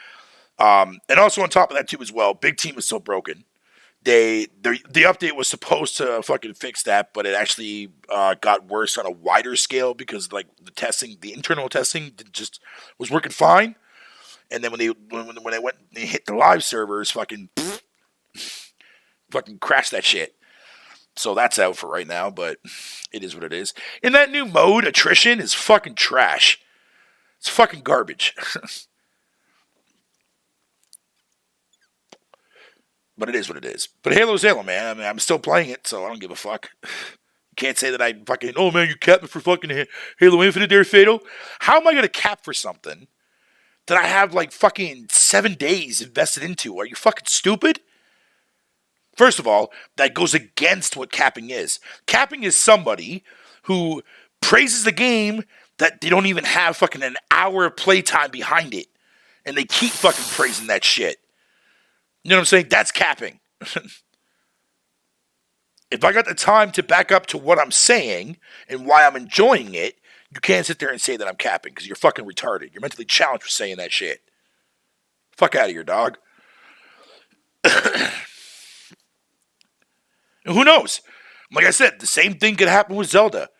And also on top of that too as well, Big Team is so broken. The update was supposed to fucking fix that, but it actually got worse on a wider scale because the internal testing just was working fine, and then when they went and hit the live servers, fucking fucking crash that shit. So that's out for right now, but it is what it is. And that new mode, attrition, is fucking trash. It's fucking garbage. But it is what it is. But Halo's Halo, man. I mean, I'm still playing it, so I don't give a fuck. You can't say that I fucking, oh man, you capped me for fucking Halo Infinite there, Fatal. How am I going to cap for something that I have like fucking 7 days invested into? Are you fucking stupid? First of all, that goes against what capping is. Capping is somebody who praises the game that they don't even have fucking an hour of playtime behind it. And they keep fucking praising that shit. You know what I'm saying? That's capping. If I got the time to back up to what I'm saying and why I'm enjoying it, you can't sit there and say that I'm capping because you're fucking retarded. You're mentally challenged for saying that shit. Fuck out of here, dog. Who knows? Like I said, the same thing could happen with Zelda.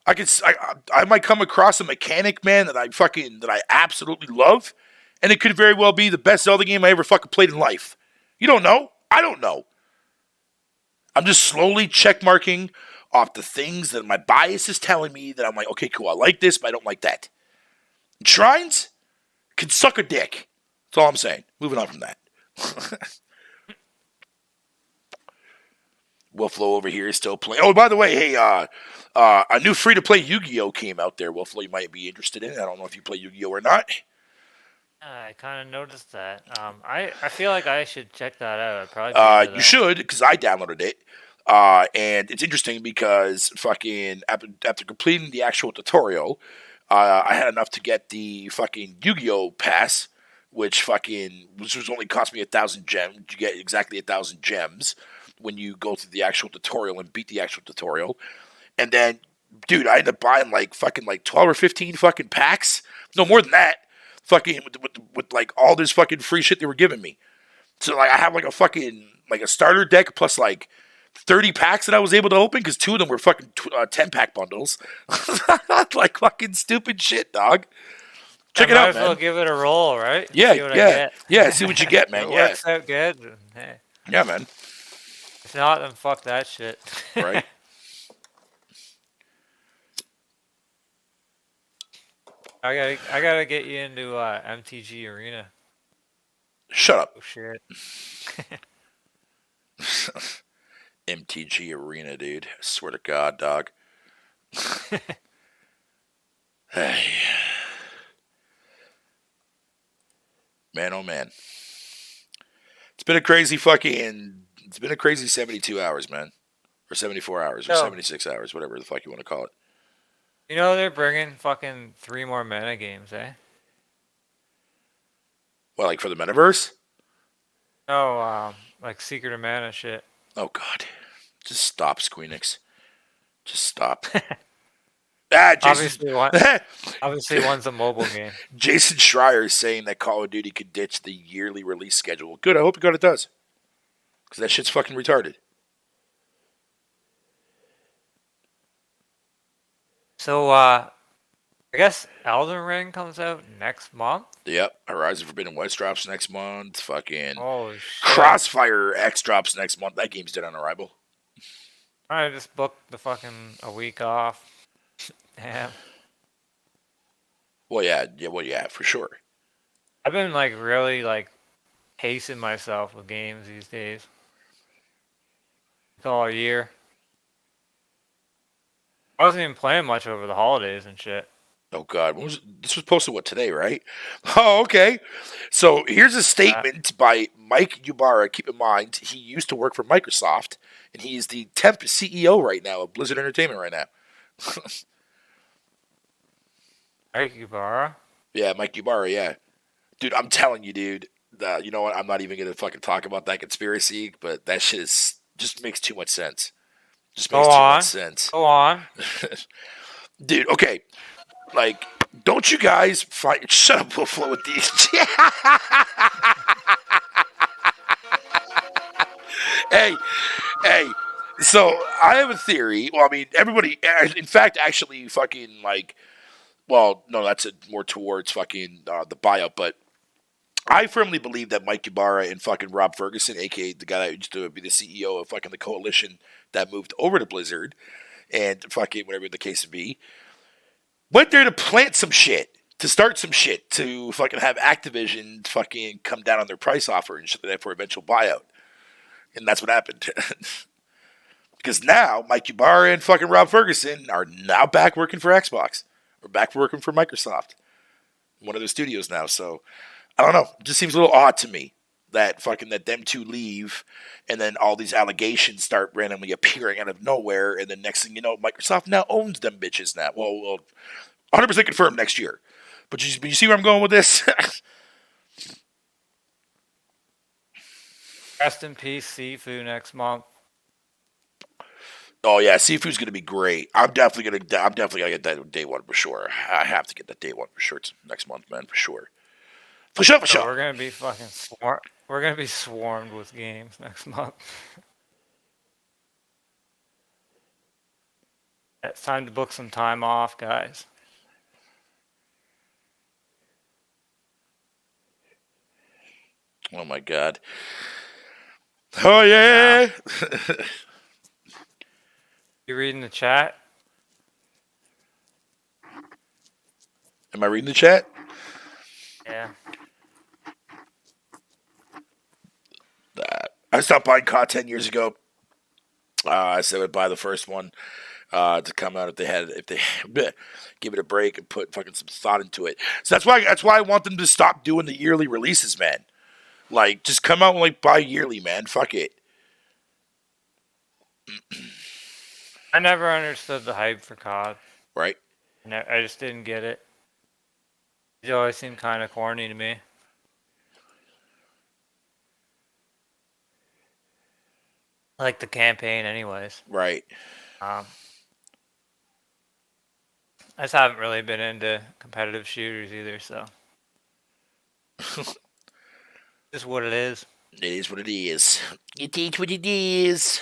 I might come across a mechanic, man, that I absolutely love, and it could very well be the best Zelda game I ever fucking played in life. You don't know. I don't know. I'm just slowly checkmarking off the things that my bias is telling me that I'm like, okay, cool, I like this, but I don't like that. And Shrines can suck a dick. That's all I'm saying. Moving on from that. Wolflow over here is still playing. Oh, by the way, hey, a new free-to-play Yu-Gi-Oh! Came out there. Wolflow, you might be interested in it. I don't know if you play Yu-Gi-Oh! Or not. I kind of noticed that. I feel like I should check that out. I'd probably be into You should, because I downloaded it. And it's interesting because fucking after completing the actual tutorial, I had enough to get the fucking Yu-Gi-Oh! Pass, which was only cost me 1,000 gems. You get exactly 1,000 gems when you go through the actual tutorial and beat the actual tutorial. And then, dude, I ended up buying like 12 or 15 fucking packs. No, more than that. Fucking with like all this fucking free shit they were giving me. So like I have like a fucking like a starter deck plus like 30 packs that I was able to open because 2 of them were fucking 10-pack bundles. Like fucking stupid shit, dog. Check it out, man. Well, give it a roll, right? Yeah, see what I yeah, get. yeah. See what you get, man. It Yeah, works out good. Hey. Yeah, man. If not, then fuck that shit. Right. I gotta get you into MTG Arena. Shut up. Oh shit. MTG Arena, dude. I swear to God, dog. Hey. Man, oh man. It's been a crazy 72 hours, man. Or 74 hours, or 76 hours, whatever the fuck you want to call it. You know they're bringing fucking 3 more meta games, eh? Well, like for the metaverse? No, like Secret of Mana shit. Oh God. Just stop, Squeenix. Just stop. Jason. Obviously one's a mobile game. Jason Schreier is saying that Call of Duty could ditch the yearly release schedule. Good, I hope God it does. Because that shit's fucking retarded. So, I guess Elden Ring comes out next month? Yep. Horizon Forbidden West drops next month. Fucking Holy shit. Crossfire X drops next month. That game's dead on arrival. I just booked the fucking a week off. Damn. Well, yeah, for sure. I've been like really like pacing myself with games these days. It's all year. I wasn't even playing much over the holidays and shit. Oh God, this was posted today, right? Oh, okay. So here's a statement by Mike Ybarra. Keep in mind, he used to work for Microsoft, and he is the temp CEO right now of Blizzard Entertainment right now. Mike Ybarra? Yeah, Mike Ybarra, yeah. Dude, I'm telling you, dude. You know what? I'm not even gonna fucking talk about that conspiracy, but that shit just makes too much sense. Just makes too much sense. Go on. Dude, okay. Like, don't you guys find... Shut up, Buffalo, with these... Hey. So, I have a theory. Well, I mean, everybody... In fact, actually, fucking, like... Well, no, that's more towards fucking the buyout, but... I firmly believe that Mike Ybarra and fucking Rob Ferguson, aka the guy that used to be the CEO of fucking the coalition that moved over to Blizzard, and fucking whatever the case would be, went there to plant some shit, to start some shit, to fucking have Activision fucking come down on their price offer and shit like that for eventual buyout. And that's what happened. Because now Mike Ybarra and fucking Rob Ferguson are now back working for Xbox. Or back working for Microsoft. One of their studios now. So, I don't know. It just seems a little odd to me that fucking that them two leave and then all these allegations start randomly appearing out of nowhere, and then next thing you know, Microsoft now owns them bitches now. Well 100% confirmed next year. But you see where I'm going with this? Rest in peace, Sifu next month. Oh yeah, Sifu's gonna be great. I'm definitely gonna get that day one for sure. I have to get that day one for sure. It's next month, man, for sure. For sure, for So sure. we're gonna be fucking swarmed. We're gonna be swarmed with games next month. It's time to book some time off, guys. Oh my god. Oh yeah. You reading the chat? Am I reading the chat? Yeah. I stopped buying COD 10 years ago. I said I would buy the first one to come out if they give it a break and put fucking some thought into it. So that's why I want them to stop doing the yearly releases, man. Like, just come out and like buy yearly, man. Fuck it. I never understood the hype for COD. Right? I just didn't get it. It always seemed kind of corny to me. I like the campaign, anyways. Right. I just haven't really been into competitive shooters either, so. Just what it is. It is what it is. It is what it is.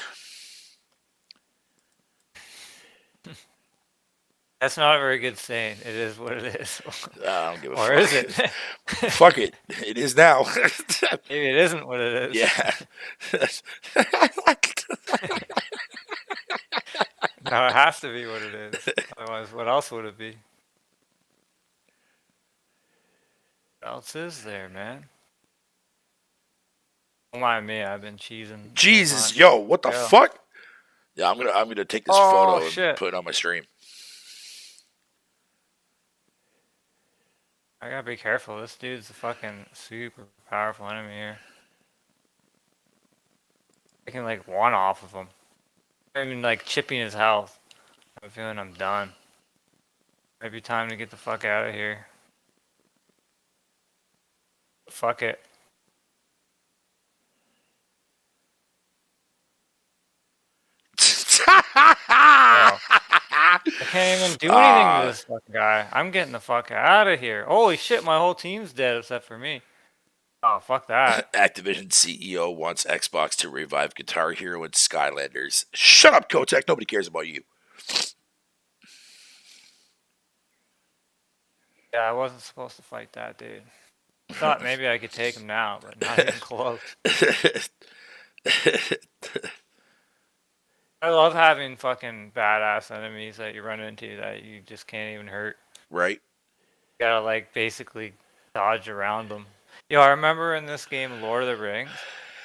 That's not a very good saying. It is what it is. I don't give a Or fuck. is it? Fuck it. It is now. Maybe it isn't what it is. Yeah. No, it has to be what it is. Otherwise, what else would it be? What else is there, man? Don't mind me. I've been cheesing. Jesus, yo, what the Yeah. fuck? Yeah, I'm gonna take this photo and put it on my stream. I gotta be careful. This dude's a fucking super powerful enemy here. I can like one off of him. I mean, like chipping his health. I'm feeling I'm done. Maybe time to get the fuck out of here. Fuck it. I can't even do anything to this fucking guy. I'm getting the fuck out of here. Holy shit, my whole team's dead except for me. Oh, fuck that. Activision CEO wants Xbox to revive Guitar Hero and Skylanders. Shut up, Kotek. Nobody cares about you. Yeah, I wasn't supposed to fight that dude. I thought maybe I could take him now, but not even close. I love having fucking badass enemies that you run into that you just can't even hurt. Right? You gotta like basically dodge around them. Yo, I remember in this game, Lord of the Rings,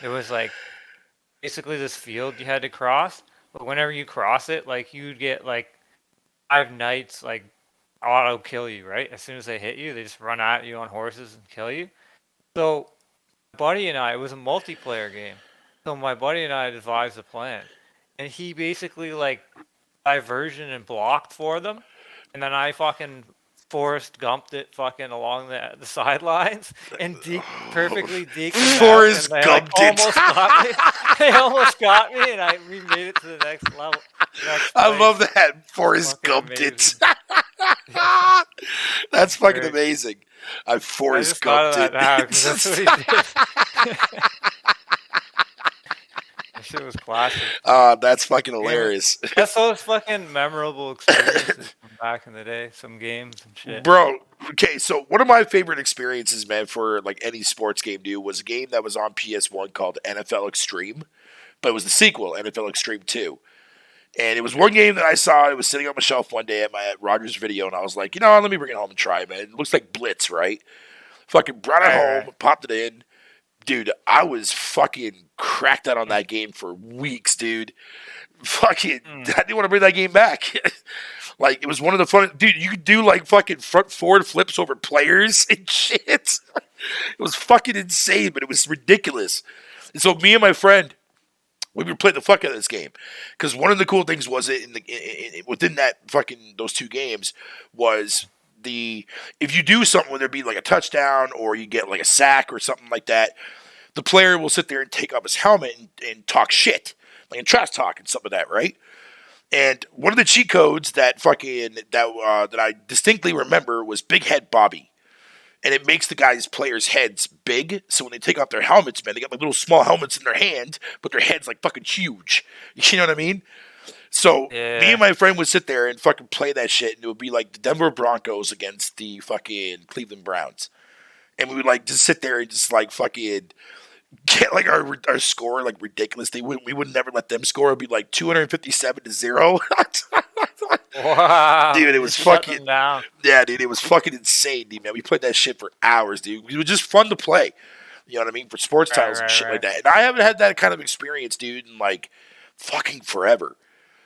it was like basically this field you had to cross, but whenever you cross it, like you'd get like 5 knights like auto kill you, right? As soon as they hit you, they just run at you on horses and kill you. So my buddy and I, it was a multiplayer game. So my buddy and I devised a plan. And he basically like diversion and blocked for them. And then I fucking Forrest Gumped it fucking along the sidelines and perfectly deked them Forrest out, Gumped it. almost got me. They almost got me, and we made it to the next level. I love that. Forrest Gumped it. That's fucking amazing. I Forrest Gumped it. That's what he did. That shit was classic. That's fucking hilarious. That's those fucking memorable experiences from back in the day. Some games and shit. Bro, Okay, so one of my favorite experiences, man, for like any sports game, dude, was a game that was on PS1 called NFL Extreme, but it was the sequel, NFL Extreme 2. And it was one game that I saw. It was sitting on my shelf one day at Rogers Video, and I was like, you know what, let me bring it home and try it, man. It looks like Blitz, right? Fucking brought it Right, home, right. popped it in. Dude, I was fucking cracked out on that game for weeks, dude. Fucking, Mm. I didn't want to bring that game back. Like, it was one of the fun. Dude, you could do like fucking front forward flips over players and shit. It was fucking insane, but it was ridiculous. And so me and my friend, we were playing the fuck out of this game because one of the cool things was within that fucking those two games was the if you do something whether it be like a touchdown or you get like a sack or something like that, the player will sit there and take off his helmet and talk shit like and trash talk and stuff like that, right? And one of the cheat codes that I distinctly remember was Big Head Bobby. And it makes the guys' players' heads big. So when they take off their helmets, man, they got like little small helmets in their hand, but their head's like fucking huge. You know what I mean? So me Yeah. and my friend would sit there and fucking play that shit, and it would be like the Denver Broncos against the fucking Cleveland Browns. And we would like just sit there and just like fucking get like our score like ridiculous. We would never let them score. It'd be like 257-0. Wow. Dude, it was Just shut fucking them down. yeah, dude, it was fucking insane, dude, man. We played that shit for hours, dude. It was just fun to play. You know what I mean? For sports Right, titles and right, shit like right. that. And I haven't had that kind of experience, dude, in like fucking forever.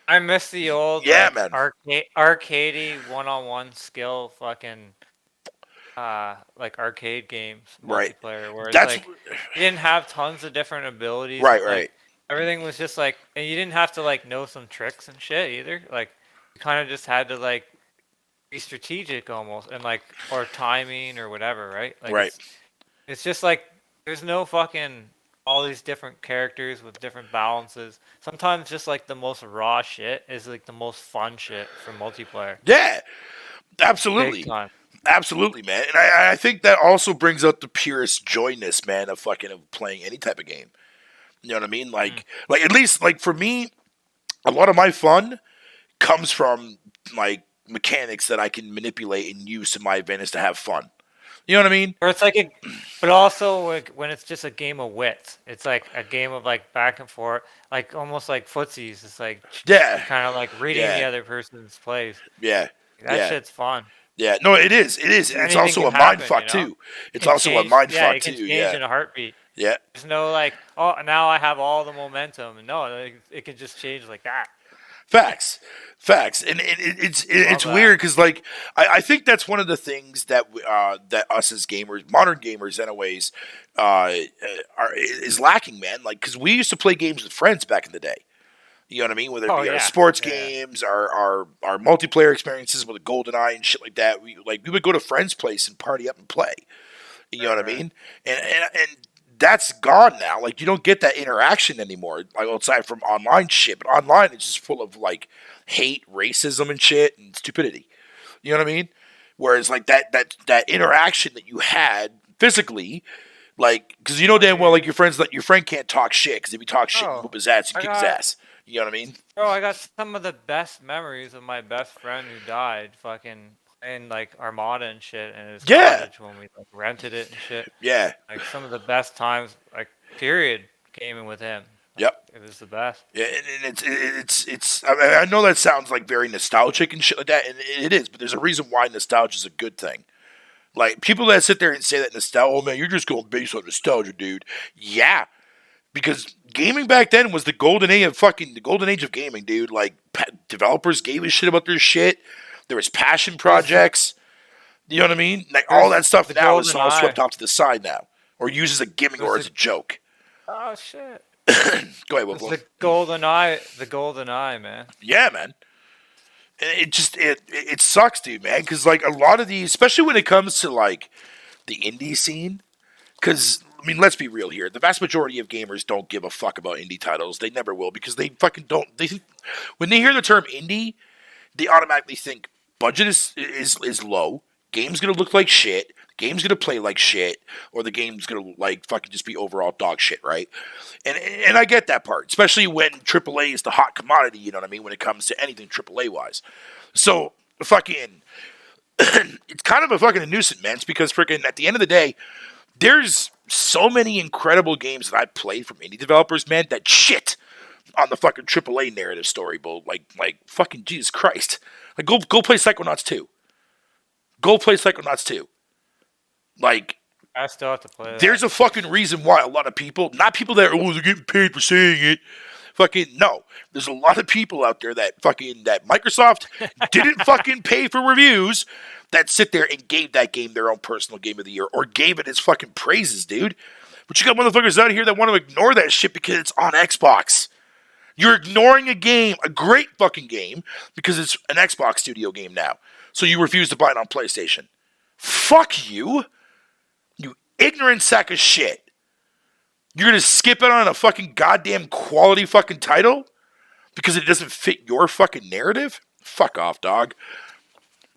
I miss the old Yeah, like man. arcadey one-on-one skill fucking like arcade games Right. multiplayer where it's That's like you didn't have tons of different abilities. right, Like right. everything was just like, and you didn't have to like know some tricks and shit either. Like you kind of just had to like be strategic almost and like or timing or whatever, right? Like Right. it's just like there's no fucking all these different characters with different balances. Sometimes just like the most raw shit is like the most fun shit for multiplayer. Yeah, Big absolutely. time. Absolutely, man. And I think that also brings out the purest joyness, man, of fucking of playing any type of game. You know what I mean? Mm. Like at least like for me, a lot of my fun comes from like mechanics that I can manipulate and use to my advantage to have fun. You know what I mean? Or it's like a, but also like when it's just a game of wits. It's like a game of like back and forth, like almost like footsies. It's like Yeah. kind of like reading the Yeah. other person's plays. Yeah. That Yeah. shit's fun. Yeah. No, it is. It is. And it's Anything also can a mind happen, fuck you know? too. It It's can also a change. mind Yeah, fuck it can too. change Yeah. in a heartbeat. Yeah. There's no like, oh, now I have all the momentum. No, like, it can just change like that. Facts, facts, and it's Love weird because like I think that's one of the things that us as gamers, modern gamers, anyways, is lacking, man. Like because we used to play games with friends back in the day. You know what I mean? Whether it Oh be our yeah, sports yeah, games, our multiplayer experiences with a golden eye and shit like that. We would go to friends' place and party up and play. You know right, what I right. mean? And that's gone now. Like you don't get that interaction anymore. Like outside from online shit, but online it's just full of like hate, racism, and shit and stupidity. You know what I mean? Whereas like that interaction that you had physically, like because you know damn well like your friend can't talk shit because if he talks shit, you Oh, whoop his ass, you I kick his got, ass. You know what I mean? bro, I got some of the best memories of my best friend who died, fucking playing like Armada and shit in his Yeah, cottage when we like rented it and shit. yeah, Like some of the best times, like period, gaming with him. Like yep. it was the best. Yeah, and it's. I mean, I know that sounds like very nostalgic and shit like that, and it is. But there's a reason why nostalgia is a good thing. Like people that sit there and say that nostalgia, oh man, you're just going based on nostalgia, dude. Yeah, because gaming back then was the golden age of gaming, dude. Like developers gave a shit about their shit. There was passion It was projects. You know what I mean? Like all there's that stuff the now is golden all eye. swept off to the side now, or used as a gimmick or There's as the a joke. oh shit. Go ahead, It's Wolfo. the golden eye. The golden eye, man. Yeah, man. It just it sucks, dude, man. Because like a lot of these, especially when it comes to like the indie scene, because I mean, let's be real here. The vast majority of gamers don't give a fuck about indie titles. They never will because they fucking don't. When they hear the term indie, they automatically think budget is low. Game's gonna look like shit. Game's gonna play like shit, or the game's gonna like fucking just be overall dog shit, right? And I get that part, especially when AAA is the hot commodity. You know what I mean? When it comes to anything AAA wise, so fucking it's kind of a fucking nuisance, man. It's because freaking at the end of the day, there's so many incredible games that I've played from indie developers, man, that shit on the fucking AAA narrative story, bro. Like fucking Jesus Christ. Like go play Psychonauts 2. Go play Psychonauts 2. Like, I still have to play that. there's a fucking reason why a lot of people, not people that are, they're getting paid for saying it. Fucking no. There's a lot of people out there that Microsoft didn't fucking pay for reviews that sit there and gave that game their own personal game of the year or gave it its fucking praises, dude. But you got motherfuckers out here that want to ignore that shit because it's on Xbox. You're ignoring a game, a great fucking game, because it's an Xbox Studio game now. So you refuse to buy it on PlayStation. Fuck you. You ignorant sack of shit. You're going to skip it on a fucking goddamn quality fucking title because it doesn't fit your fucking narrative? Fuck off, dog.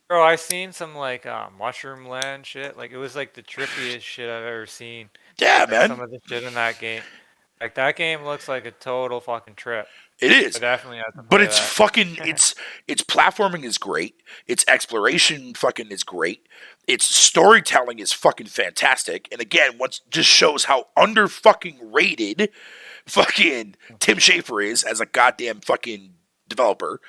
Bro, I seen some like Mushroom Land shit. Like it was like the trippiest shit I've ever seen. Yeah, Like, man. some of the shit in that game. Like that game looks like a total fucking trip. It is. I definitely have to play But it's that. fucking, its platforming is great. Its exploration fucking is great. Its storytelling is fucking fantastic. And again, what just shows how under fucking rated fucking Tim Schafer is as a goddamn fucking developer.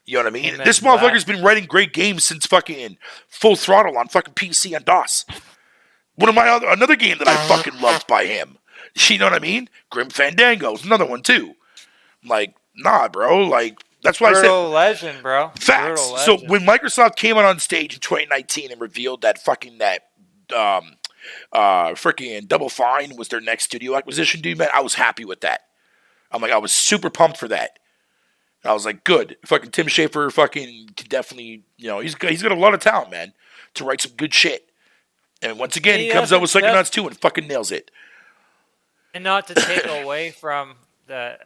You know what I mean? This motherfucker's been writing great games since fucking Full Throttle on fucking PC and DOS. Another game that I fucking loved by him. You know what I mean? Grim Fandango's another one too. Like, nah, bro. Like, that's why Brutal I said legend, bro. facts. Brutal So legend. when Microsoft came out on stage in 2019 and revealed that freaking Double Fine was their next studio acquisition, dude, man, I was happy with that. I was super pumped for that. I was like, good. Fucking Tim Schafer fucking can definitely, he's got a lot of talent, man, to write some good shit. And once again, he comes out with Psychonauts 2 and fucking nails it. And not to take away from the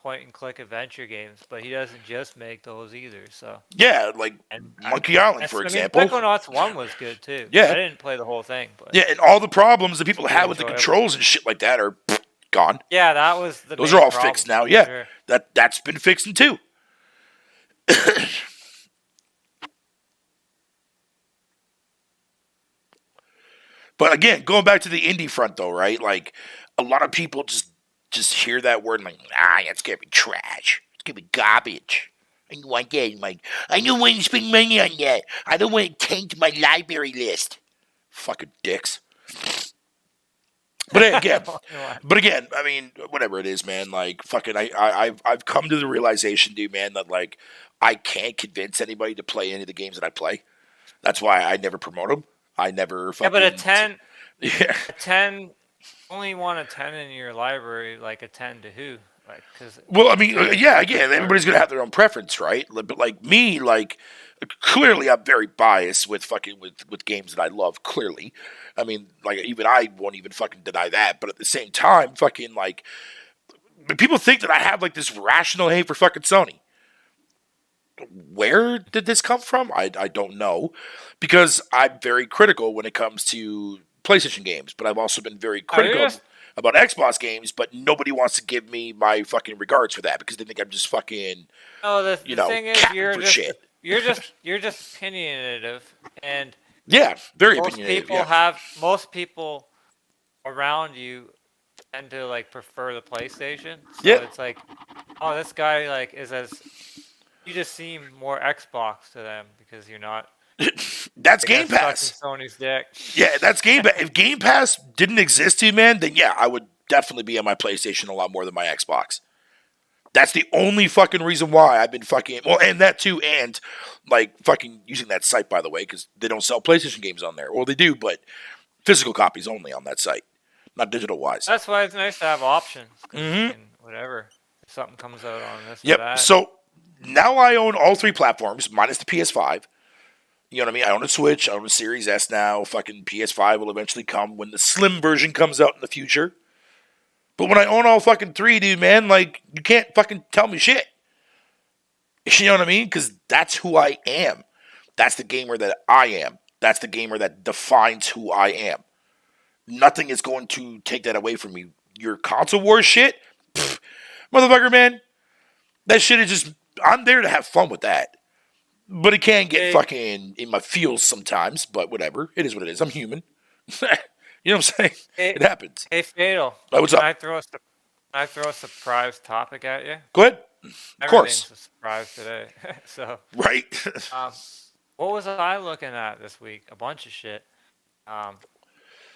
point-and-click adventure games, but he doesn't just make those either. So yeah, like Monkey Island, for example. Psychonauts 1 was good too. Yeah, I didn't play the whole thing, but yeah, and all the problems that people had with the controls and shit like that are gone. Yeah, that was the. Those are all problem, fixed now. Yeah, sure. that's been fixed too. But again, going back to the indie front though, right? Like a lot of people just hear that word and like, it's gonna be trash. It's gonna be garbage. I don't want that. I don't want to spend money on that. I don't want to taint my library list. Fucking dicks. But again, I mean, whatever it is, man. Like, fucking, I've come to the realization, dude, man, that like I can't convince anybody to play any of the games that I play. That's why I never promote them. I never fucking. Yeah, but a 10. Yeah. A 10. Only want a 10 in your library. Like a 10 to who? Like, cause. Well, I mean, yeah. Again, everybody's gonna have their own preference, right? But like me, like clearly, I'm very biased with fucking with games that I love. Clearly, I mean, like even I won't even fucking deny that. But at the same time, fucking like people think that I have like this rational hate for fucking Sony. Where did this come from? I don't know, because I'm very critical when it comes to PlayStation games, but I've also been very critical about Xbox games, but nobody wants to give me my fucking regards for that because they think I'm just fucking, the thing is, shit. You're just opinionative, and yeah, very opinionative. Most people around you tend to like prefer the PlayStation. So yeah, it's like, oh, this guy like is as. You just seem more Xbox to them because you're not. That's Game Pass. Sony's dick. Yeah, that's Game Pass. If Game Pass didn't exist, dude, man, then yeah, I would definitely be on my PlayStation a lot more than my Xbox. That's the only fucking reason why I've been fucking. Well, and that too, and like fucking using that site, by the way, because they don't sell PlayStation games on there. Well, they do, but physical copies only on that site, not digital wise. That's why it's nice to have options. Whatever. If something comes out on this or that. So now I own all three platforms, minus the PS5. You know what I mean? I own a Switch. I own a Series S now. Fucking PS5 will eventually come when the slim version comes out in the future. But when I own all fucking three, dude, man, like, you can't fucking tell me shit. You know what I mean? Because that's who I am. That's the gamer that I am. That's the gamer that defines who I am. Nothing is going to take that away from me. Your console war shit? Motherfucker, man. That shit is just... I'm there to have fun with that. But it can get Hey, fucking in my feels sometimes, but whatever. It is what it is. I'm human. You know what I'm saying? hey, It happens. hey, Fatal. What's Can up? I throw a surprise topic at you? Go ahead. Of course. Everything's a surprise today. So, Right. um, what was I looking at this week? A bunch of shit. Um,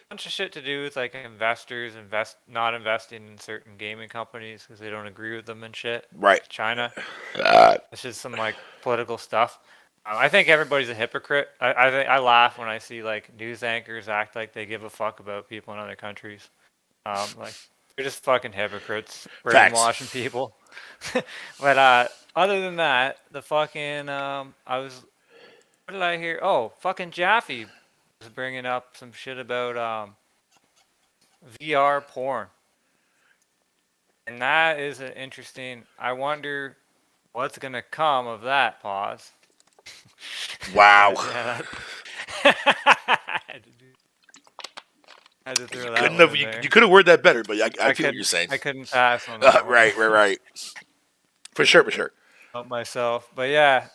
bunch of shit to do with like investors not investing in certain gaming companies because they don't agree with them and shit. Right. China. Uh, It's just some like political stuff. I think everybody's a hypocrite. I laugh when I see like news anchors act like they give a fuck about people in other countries. Like they're just fucking hypocrites, Facts. brainwashing people. But other than that, the fucking I was what did I hear? Oh, fucking Jaffe was bringing up some shit about VR porn, and that is an interesting. I wonder what's gonna come of that. Pause. Wow. But yeah, I had to You throw that couldn't one have. in there. You could have worded that better, but I feel what couldn't you're saying. I couldn't pass on that one. Right. For sure. Help myself, but yeah,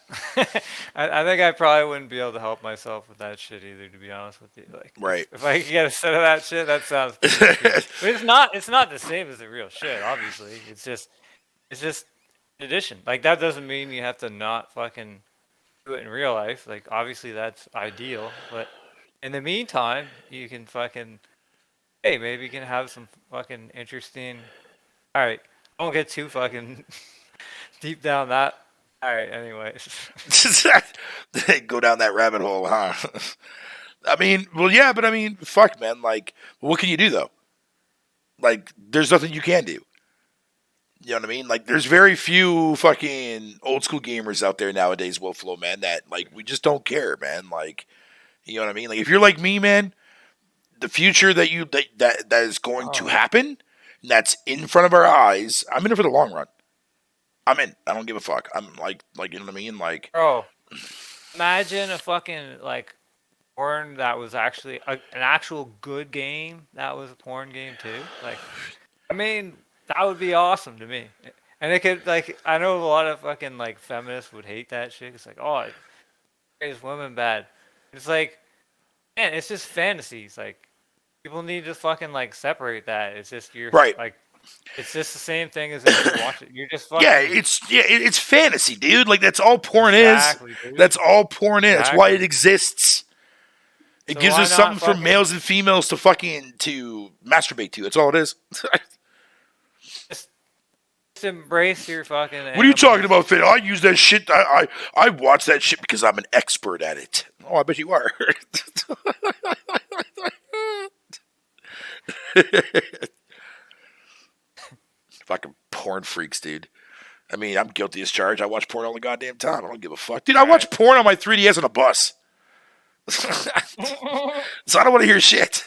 I think I probably wouldn't be able to help myself with that shit either. To be honest with you, like Right. if I could get a set of that shit, that sounds pretty good. But it's not the same as the real shit. Obviously, it's just an addition. Like that doesn't mean you have to not fucking do it in real life. Like obviously that's ideal, but in the meantime, you can fucking hey, maybe you can have some fucking interesting. All right, don't get too fucking deep down that. All right, anyways. Go down that rabbit hole, huh? I mean, well, yeah, but I mean, fuck, man. Like, what can you do though? Like, there's nothing you can do. You know what I mean? Like, there's very few fucking old school gamers out there nowadays, Wolflow, man, that, like, we just don't care, man. Like, you know what I mean? Like, if you're like me, man, the future that is going to Oh, happen, that's in front of our eyes, I'm in it for the long run. I'm in. I don't give a fuck. I'm you know what I mean? Like, bro, imagine a fucking like porn that was actually an actual good game that was a porn game too. Like, I mean, that would be awesome to me. And it could like I know a lot of fucking like feminists would hate that shit. It's like, oh, it makes women bad. It's like, man, it's just fantasies. Like, people need to fucking like separate that. It's just you're right. like, it's just the same thing as if you watch it. You're just Yeah, fucking it's fantasy, dude. Like, that's all porn exactly, is. dude. That's all porn is. That's why it Exactly. exists. It So gives why us not something for fucking males and females to fucking to masturbate to. That's all it is. just embrace your fucking What are you talking animals. about, Finn? I use that shit. I watch that shit because I'm an expert at it. Oh, I bet you are. Fucking porn freaks, dude. I mean, I'm guilty as charged. I watch porn all the goddamn time. I don't give a fuck. Dude, I watch porn on my 3DS on a bus. So I don't want to hear shit.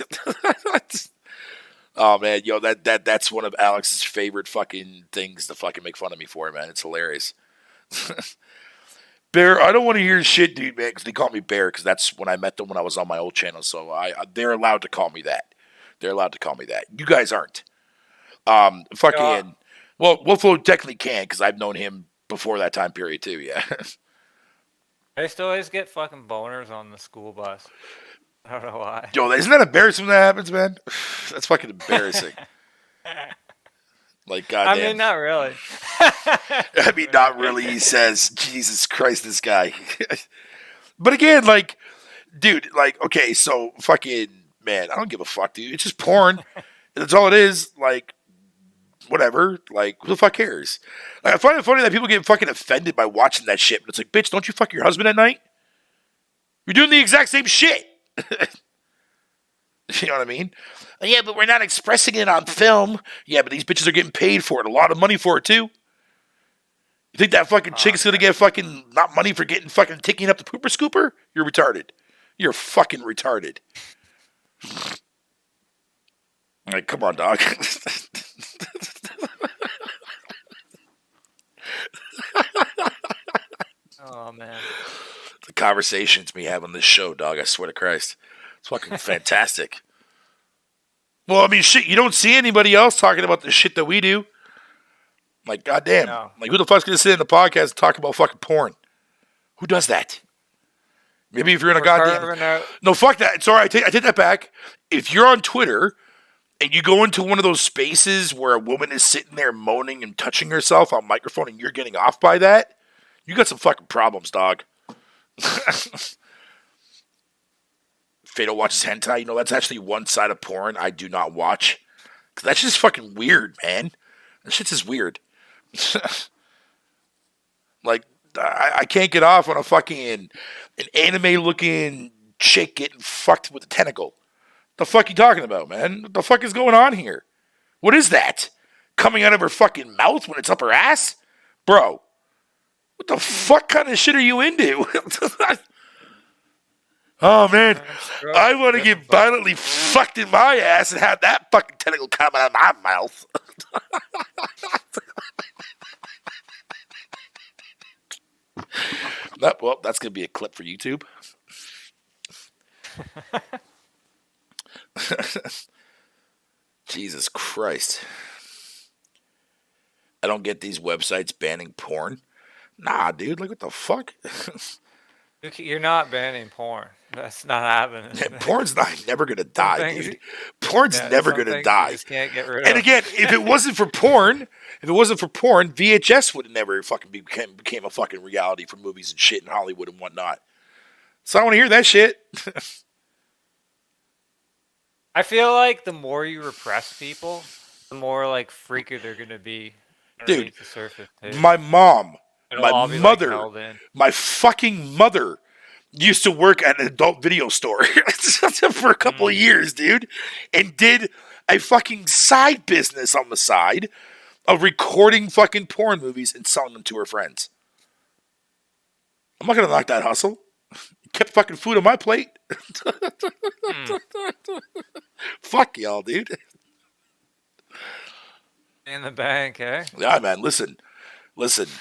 Oh man, yo, that's one of Alex's favorite fucking things to fucking make fun of me for, man. It's hilarious. Bear, I don't want to hear shit, dude, man, because they call me Bear, because that's when I met them when I was on my old channel. So they're allowed to call me that. They're allowed to call me that. You guys aren't. Fucking. Well, Wolfo technically can, because I've known him before that time period too. Yeah. I still always get fucking boners on the school bus. I don't know why. Yo, isn't that embarrassing when that happens, man? That's fucking embarrassing. Like, I goddamn. mean, not really. I mean, not really, he says. Jesus Christ, this guy. But again, like, dude, like, okay, so fucking, man, I don't give a fuck, dude. It's just porn. That's all it is. Like, whatever. Like, who the fuck cares? Like, I find it funny that people get fucking offended by watching that shit. But it's like, bitch, don't you fuck your husband at night? You're doing the exact same shit. You know what I mean? Yeah, but we're not expressing it on film. Yeah, but these bitches are getting paid for it. A lot of money for it, too. You think that fucking chick's gonna get fucking not money for getting fucking taking up the pooper scooper? You're retarded. You're fucking retarded. Like, come on, dog. Oh man. The conversations we have on this show, dog, I swear to Christ. It's fucking fantastic. Well, I mean, shit, you don't see anybody else talking about the shit that we do. Like, goddamn. No. Like, who the fuck's gonna sit in the podcast and talk about fucking porn? Who does that? Maybe if you're in a We're goddamn... carving out. No, fuck that. Sorry, I take that back. If you're on Twitter and you go into one of those spaces where a woman is sitting there moaning and touching herself on microphone and you're getting off by that, you got some fucking problems, dog. Fado watches hentai. You know, that's actually one side of porn I do not watch. Cause that's just fucking weird, man. That shit's just weird. Like, I can't get off on a fucking an anime-looking chick getting fucked with a tentacle. The fuck you talking about, man? What the fuck is going on here? What is that? Coming out of her fucking mouth when it's up her ass? Bro, what the fuck kind of shit are you into? Oh, man. I want to get violently fucked in my ass and have that fucking tentacle come out of my mouth. Well, that's going to be a clip for YouTube. Jesus Christ. I don't get these websites banning porn. Nah, dude, like what the fuck? You're not banning porn. That's not happening. Porn's never gonna die, dude. Porn's never gonna die. You just can't get rid of. And again, if it wasn't for porn, VHS would have never fucking became a fucking reality for movies and shit in Hollywood and whatnot. So I don't want to hear that shit. I feel like the more you repress people, the more like freaker they're gonna be. Dude, the surface, too. My mom, It'll my all be, mother, like, held in. my fucking mother used to work at an adult video store for a couple of years, dude, and did a fucking side business on the side of recording fucking porn movies and selling them to her friends. I'm not gonna knock that hustle. Kept fucking food on my plate. Fuck y'all, dude. In the bank, eh? Yeah, man. Listen,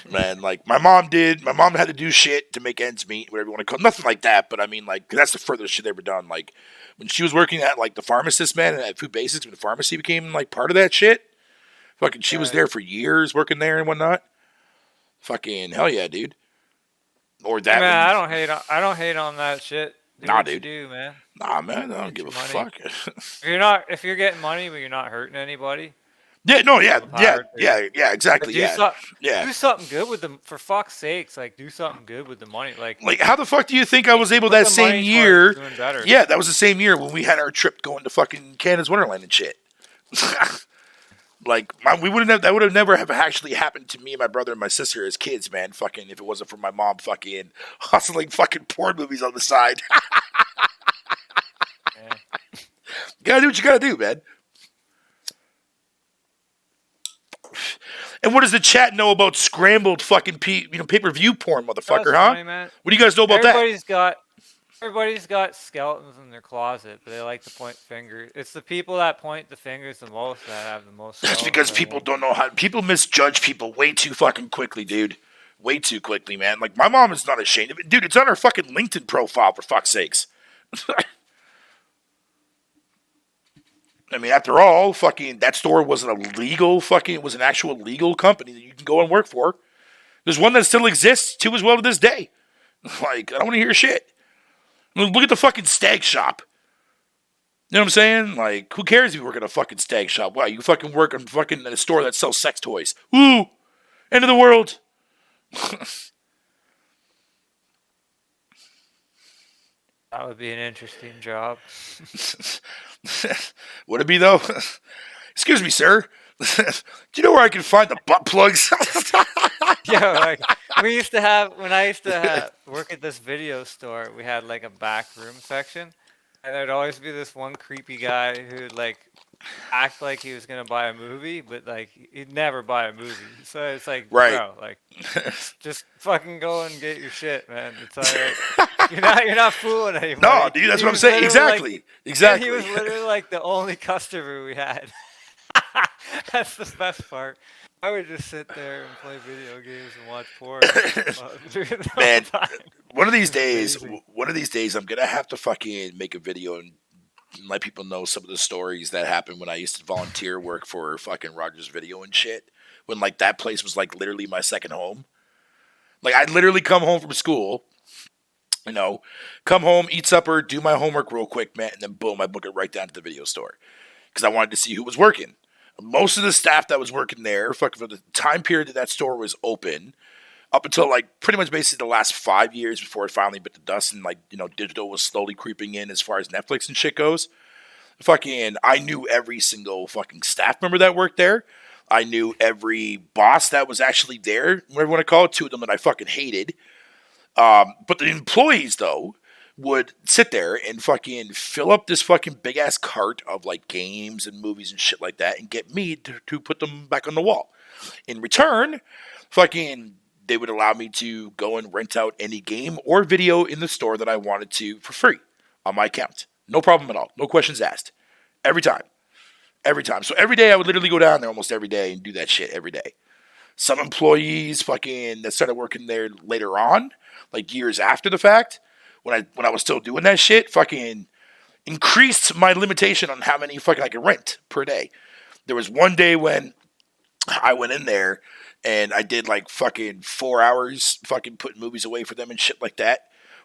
man. Like my mom did. My mom had to do shit to make ends meet, whatever you want to call it. Nothing like that, but I mean, like that's the furthest shit ever done. Like when she was working at like the pharmacist, man, and at Food Basics, when the pharmacy became like part of that shit. Fucking, she was there for years working there and whatnot. Fucking hell yeah, dude. Or that. Man, I don't hate on that shit. Nah, dude. You do, man. Nah, man. I don't give a fuck. If you're getting money, but you're not hurting anybody. Yeah, no, yeah, exactly, Do something good with them, for fuck's sakes. Like, do something good with the money. Like how the fuck do you think I was able that same year? Doing better. Yeah, that was the same year when we had our trip going to fucking Canada's Wonderland and shit. Like, that would have never have actually happened to me and my brother and my sister as kids, man. Fucking, if it wasn't for my mom fucking hustling fucking porn movies on the side. Yeah. You gotta do what you gotta do, man. And what does the chat know about scrambled fucking pay-per-view porn, motherfucker, huh? Funny, man. What do you guys know about that? Everybody's got skeletons in their closet, but they like to point fingers. It's the people that point the fingers the most that have the most. That's because people don't know how. People misjudge people way too fucking quickly, dude. Way too quickly, man. Like, my mom is not ashamed of it. Dude, it's on her fucking LinkedIn profile, for fuck's sakes. I mean, after all, fucking, that store wasn't a legal fucking, it was an actual legal company that you can go and work for. There's one that still exists, too, as well, to this day. Like, I don't want to hear shit. I mean, look at the fucking Stag Shop. You know what I'm saying? Like, who cares if you work at a fucking Stag Shop? Wow, you fucking work in a store that sells sex toys. Woo! End of the world. That would be an interesting job. Would it be, though? Excuse me, sir. Do you know where I can find the butt plugs? Yeah, like, when I used to work at this video store, we had like a back room section, and there'd always be this one creepy guy who'd like act like he was gonna buy a movie, but like he'd never buy a movie. So it's like, right. Bro, like, just fucking go and get your shit, man. It's alright. You're not fooling anybody. No, dude, that's what I'm saying. Exactly. Exactly. He was literally like the only customer we had. That's the best part. I would just sit there and play video games and watch porn. Man, one of these days, I'm gonna have to fucking make a video and let people know some of the stories that happened when I used to volunteer work for fucking Rogers Video and shit. When like that place was like literally my second home. Like, I'd literally come home from school, You know, come home, eat supper, do my homework real quick, man, and then boom, I book it right down to the video store because I wanted to see who was working. Most of the staff that was working there, fucking for the time period that store was open, up until like pretty much basically the last 5 years before it finally bit the dust and like digital was slowly creeping in as far as Netflix and shit goes. Fucking, I knew every single fucking staff member that worked there. I knew every boss that was actually there, whatever you want to call it. Two of them that I fucking hated. But the employees, though, would sit there and fucking fill up this fucking big ass cart of like games and movies and shit like that and get me to put them back on the wall. In return, fucking, they would allow me to go and rent out any game or video in the store that I wanted to for free on my account. No problem at all. No questions asked. Every time. Every time. So every day I would literally go down there almost every day and do that shit every day. Some employees fucking that started working there later on, like years after the fact, when I was still doing that shit, fucking increased my limitation on how many fucking I could rent per day. There was one day when I went in there and I did like fucking 4 hours fucking putting movies away for them and shit like that.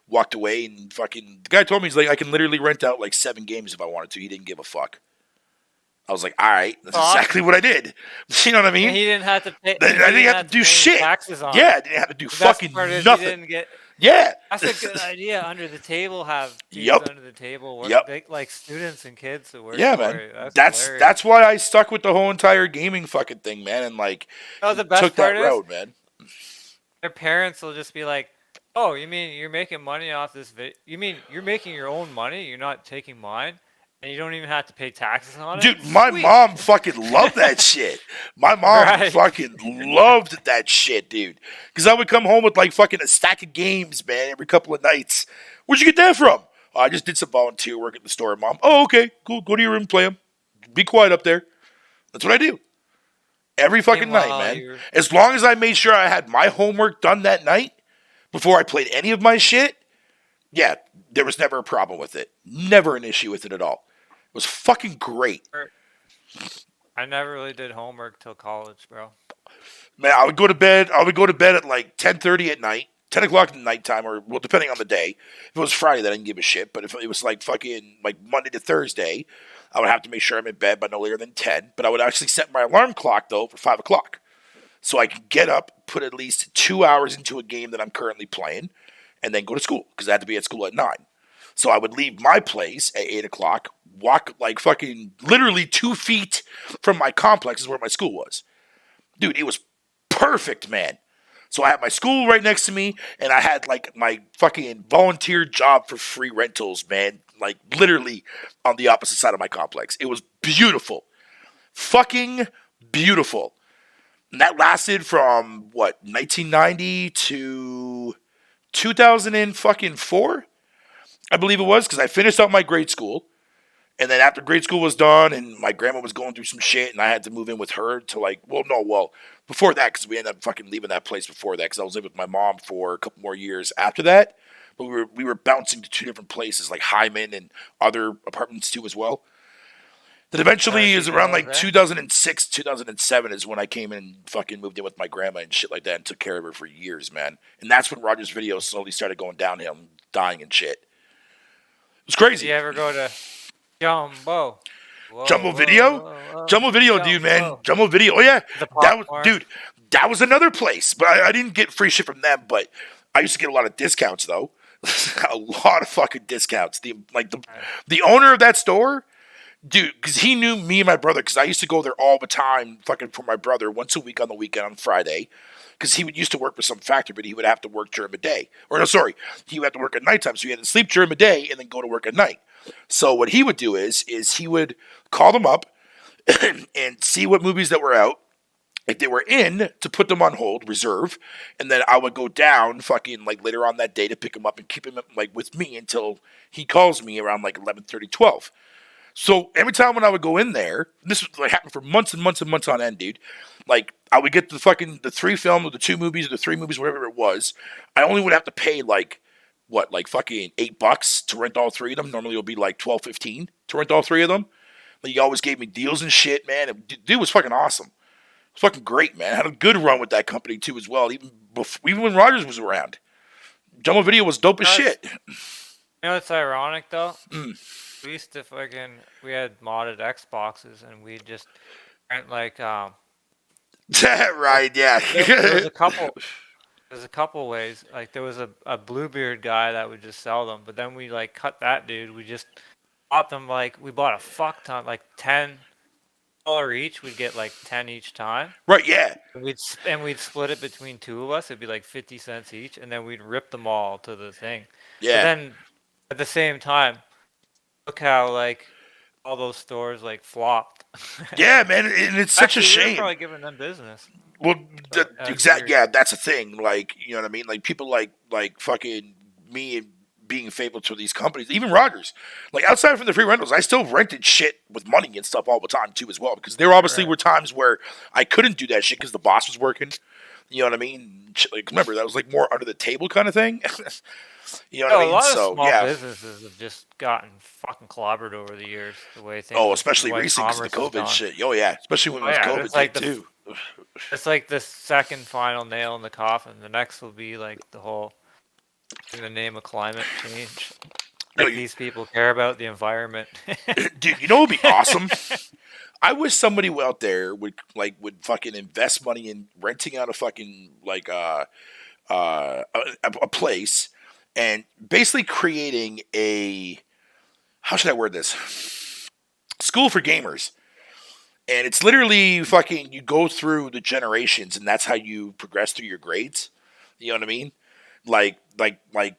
Walked away and fucking the guy told me he's like I can literally rent out like 7 games if I wanted to. He didn't give a fuck. I was like, all right, that's exactly what I did. You know what I mean? And he didn't have to pay. I didn't have to do shit. Taxes on Yeah, I didn't have to do fucking nothing. Yeah, that's a good idea. Under the table, have under the table. Like students and kids that work. Yeah, man. That's why I stuck with the whole entire gaming fucking thing, man, and like the best took part that road, man. Their parents will just be like, "Oh, you mean you're making money off this video? You mean you're making your own money? You're not taking mine?" And you don't even have to pay taxes on it? Dude, my mom fucking loved that shit. My mom fucking loved that shit, dude. Because I would come home with like fucking a stack of games, man, every couple of nights. Where'd you get that from? Oh, I just did some volunteer work at the store, Mom. Oh, okay, cool. Go to your room, play them. Be quiet up there. That's what I do. Every fucking night, man. As long as I made sure I had my homework done that night before I played any of my shit, yeah, there was never a problem with it. Never an issue with it at all. It was fucking great. I never really did homework till college, bro. Man, I would go to bed at like 10:30 at night, 10 o'clock at nighttime, or well, depending on the day. If it was Friday, then I didn't give a shit. But if it was like fucking like Monday to Thursday, I would have to make sure I'm in bed by no later than 10. But I would actually set my alarm clock though for 5 o'clock, so I could get up, put at least 2 hours into a game that I'm currently playing, and then go to school because I had to be at school at 9. So I would leave my place at 8 o'clock, walk like fucking literally 2 feet from my complex is where my school was. Dude, it was perfect, man. So I had my school right next to me, and I had like my fucking volunteer job for free rentals, man. Like literally on the opposite side of my complex. It was beautiful. Fucking beautiful. And that lasted from, 1990 to 2004? I believe it was, because I finished out my grade school. And then after grade school was done and my grandma was going through some shit and I had to move in with her to before that, because we ended up fucking leaving that place before that because I was living with my mom for a couple more years after that. But we were bouncing to 2 different places, like Hyman and other apartments too as well. That eventually is around like 2006, 2007 is when I came in and fucking moved in with my grandma and shit like that and took care of her for years, man. And that's when Roger's Video slowly started going downhill and dying and shit. It was crazy. Did you ever go to Jumbo? Jumbo Video? Jumbo Video, dude, man. Jumbo Video. Oh, yeah. That was another place. But I didn't get free shit from them, but I used to get a lot of discounts, though. A lot of fucking discounts. The owner of that store, dude, because he knew me and my brother, because I used to go there all the time fucking for my brother once a week on the weekend on Friday. Because he used to work for some factory, but he would have to work during the day. He would have to work at nighttime, so he had to sleep during the day and then go to work at night. So what he would do is he would call them up and see what movies that were out, if they were in, to put them on hold, reserve, and then I would go down fucking like later on that day to pick him up and keep him like with me until he calls me around like 11:30, 12. So every time when I would go in there, this was like happened for months and months and months on end, dude. Like I would get the 3 films or the 2 movies or the 3 movies, whatever it was. I only would have to pay like fucking $8 to rent all 3 of them. Normally it would be like $12, $15 to rent all 3 of them. But he always gave me deals and shit, man. And dude was fucking awesome. It was fucking great, man. I had a good run with that company too as well. Even when Rogers was around. Jumbo Video was dope as shit. You know what's ironic though? Mm. We used to we had modded Xboxes and we just rent like Right, yeah. there was a couple. There's a couple ways. Like there was a Bluebeard guy that would just sell them, but then we like cut that dude. We just bought them we bought a fuck ton, like $10 each. We'd get like 10 each time. Right, yeah. And we'd split it between two of us. It'd be like 50 cents each, and then we'd rip them all to the thing. But Yeah. then at the same time, look how like all those stores like flopped. Yeah, man, and it's such a Actually, we were shame. probably giving them business. Well, weird. yeah, that's a thing. Like, you know what I mean? Like, people like fucking me and being faithful to these companies, even Rogers. Like, outside from the free rentals, I still rented shit with money and stuff all the time, too, as well. Because there obviously were times where I couldn't do that shit because the boss was working. You know what I mean? Like, remember, that was like more under the table kind of thing. You know what I mean? A lot of small businesses have just gotten fucking clobbered over the years. The way things. Oh, especially recent because of the COVID shit. Oh yeah, especially when it was COVID like too. It's like the second final nail in the coffin. The next will be like the whole in the name of climate change. Like these people care about the environment. Dude, you know what would be awesome? I wish somebody out there would fucking invest money in renting out a fucking like a place and basically creating a, how should I word this? School for gamers. And it's literally fucking, you go through the generations and that's how you progress through your grades. You know what I mean? Like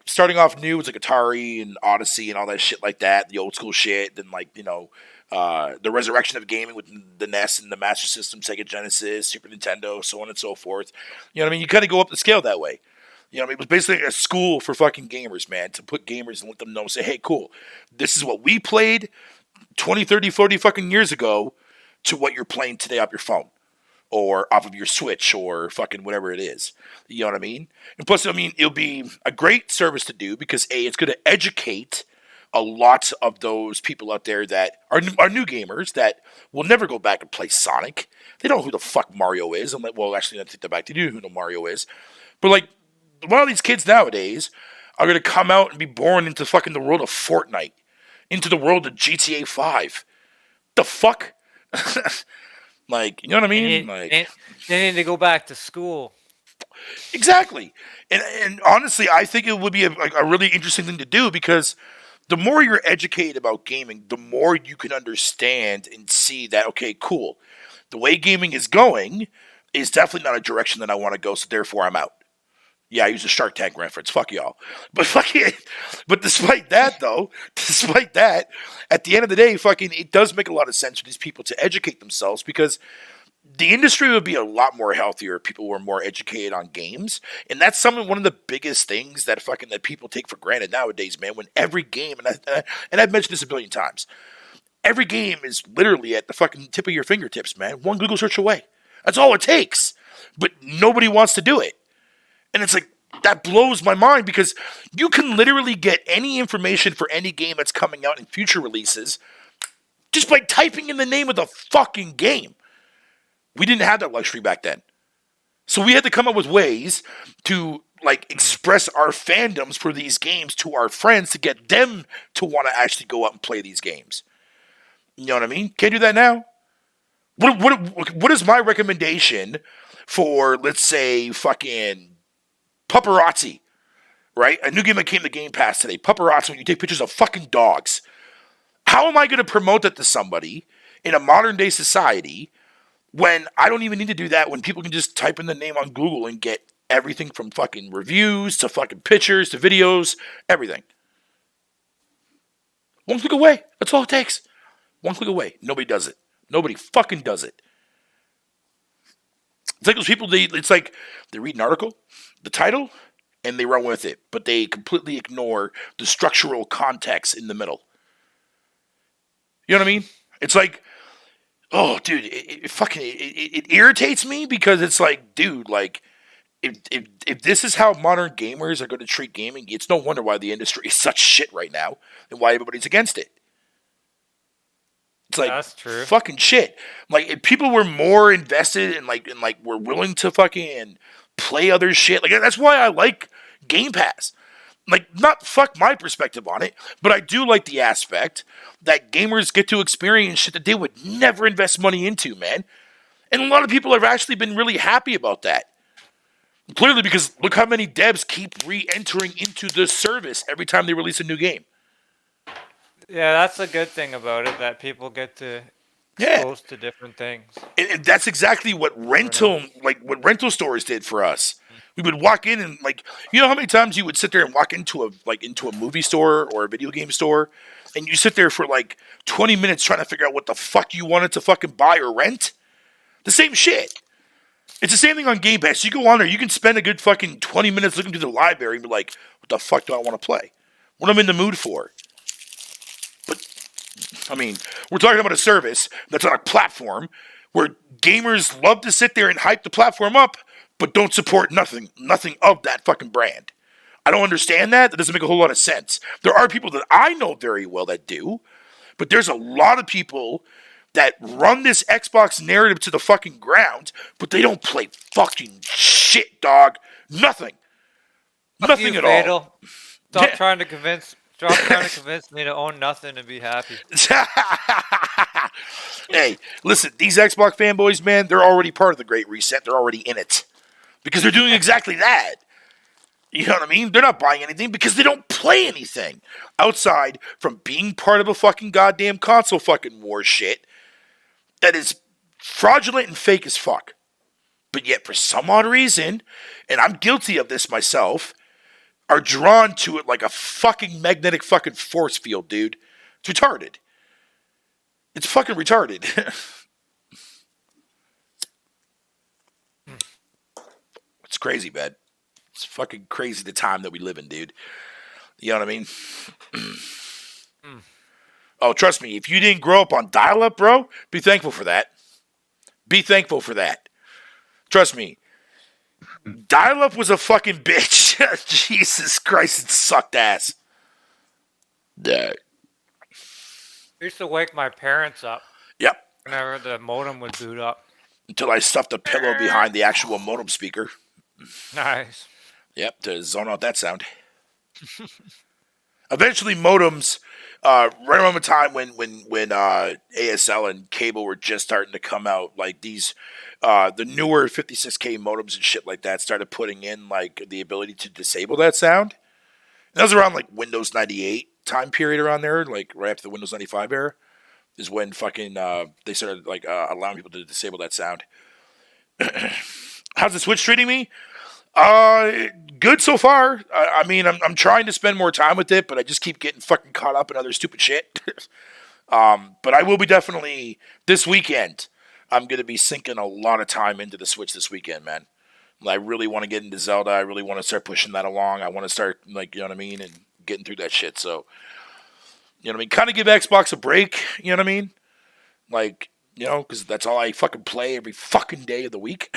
starting off new was like Atari and Odyssey and all that shit like that, the old school shit. Then like, you know, the resurrection of gaming with the NES and the Master System, Sega Genesis, Super Nintendo, so on and so forth. You know what I mean? You kind of go up the scale that way. You know what I mean? It was basically a school for fucking gamers, man, to put gamers and let them know, say, hey, cool, this is what we played 20, 30, 40 fucking years ago to what you're playing today off your phone or off of your Switch or fucking whatever it is. You know what I mean? And plus, I mean, it'll be a great service to do because, A, it's going to educate a lot of those people out there that are new gamers that will never go back and play Sonic. They don't know who the fuck Mario is. I'm like, well, actually, I take that back. They do know who Mario is. But, like, a lot of these kids nowadays are going to come out and be born into fucking the world of Fortnite, into the world of GTA 5. The fuck? Like, you know what I mean? They need to go back to school. Exactly. And honestly, I think it would be a really interesting thing to do because the more you're educated about gaming, the more you can understand and see that, okay, cool. The way gaming is going is definitely not a direction that I want to go, so therefore I'm out. Yeah, I use a Shark Tank reference. Fuck y'all. But despite that, at the end of the day, fucking, it does make a lot of sense for these people to educate themselves because the industry would be a lot more healthier if people were more educated on games. And that's one of the biggest things that people take for granted nowadays, man. When every game, and I've mentioned this a billion times, every game is literally at the fucking tip of your fingertips, man. One Google search away. That's all it takes. But nobody wants to do it. And it's like, that blows my mind because you can literally get any information for any game that's coming out in future releases just by typing in the name of the fucking game. We didn't have that luxury back then. So we had to come up with ways to express our fandoms for these games to our friends to get them to want to actually go out and play these games. You know what I mean? Can't do that now. What is my recommendation for, let's say, fucking Paparazzi, right? A new game that came to Game Pass today. Paparazzi, when you take pictures of fucking dogs. How am I going to promote that to somebody in a modern day society when I don't even need to do that, when people can just type in the name on Google and get everything from fucking reviews to fucking pictures to videos, everything. One click away. That's all it takes. One click away. Nobody does it. Nobody fucking does it. It's like those people, it's like they read an article, the title, and they run with it, but they completely ignore the structural context in the middle. You know what I mean? It's like, oh, dude, it irritates me because it's like, dude, like, if this is how modern gamers are going to treat gaming, it's no wonder why the industry is such shit right now and why everybody's against it. It's like, that's true. Fucking shit. Like, if people were more invested and were willing to fucking play other shit, like, that's why I like Game Pass. Like, not fuck my perspective on it, but I do like the aspect that gamers get to experience shit that they would never invest money into, man. And a lot of people have actually been really happy about that. Clearly, because look how many devs keep re-entering into the service every time they release a new game. Yeah, that's a good thing about it, that people get to Yeah, expose to different things. and that's exactly what Never know. rental stores did for us. We would walk in and like, you know how many times you would sit there and walk into a movie store or a video game store, and you sit there for like 20 minutes trying to figure out what the fuck you wanted to fucking buy or rent. The same shit. It's the same thing on Game Pass. You go on there, you can spend a good fucking 20 minutes looking through the library and be like, what the fuck do I want to play? What am I in the mood for? But, I mean, we're talking about a service that's on a platform where gamers love to sit there and hype the platform up, but don't support nothing of that fucking brand. I don't understand that. That doesn't make a whole lot of sense. There are people that I know very well that do, but there's a lot of people that run this Xbox narrative to the fucking ground, but they don't play fucking shit, dog. Nothing. Fuck Nothing you, at all. Fatal. Stop trying to convince me to own nothing and be happy. Hey, listen, these Xbox fanboys, man, they're already part of the Great Reset. They're already in it. Because they're doing exactly that. You know what I mean? They're not buying anything because they don't play anything outside from being part of a fucking goddamn console fucking war shit that is fraudulent and fake as fuck. But yet, for some odd reason, and I'm guilty of this myself, are drawn to it like a fucking magnetic fucking force field, dude. It's retarded. It's fucking retarded. It's crazy, man. It's fucking crazy the time that we live in, dude. You know what I mean? Oh, trust me, if you didn't grow up on dial-up, bro, be thankful for that. Be thankful for that. Trust me. Dial-up was a fucking bitch. Jesus Christ, it sucked ass. Yeah. I used to wake my parents up Yep. whenever the modem would boot up. Until I stuffed a pillow behind the actual modem speaker. Nice. Yep, to zone out that sound. Eventually, modems, right around the time when ASL and cable were just starting to come out, like these, the newer 56K modems and shit like that started putting in like the ability to disable that sound. And that was around like Windows 98 time period around there, like right after the Windows 95 era, is when fucking they started like allowing people to disable that sound. How's the Switch treating me? Good so far. I mean, I'm trying to spend more time with it, but I just keep getting fucking caught up in other stupid shit. But I will be definitely this weekend. I'm gonna be sinking a lot of time into the Switch this weekend, man. I really want to get into Zelda. I really want to start pushing that along. I want to start, like, you know what I mean, and getting through that shit. So, you know what I mean? Kind of give Xbox a break. You know what I mean? Like, you know, because that's all I fucking play every fucking day of the week.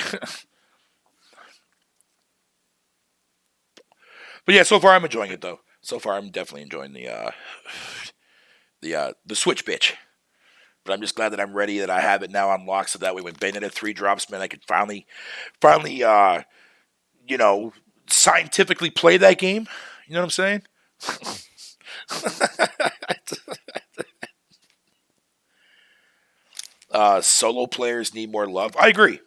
But yeah, so far I'm enjoying it though. So far I'm definitely enjoying the Switch bitch. But I'm just glad that I'm ready, that I have it now unlocked, so that way when Bayonetta 3 drops, man, I can finally, you know, scientifically play that game. You know what I'm saying? Solo players need more love. I agree.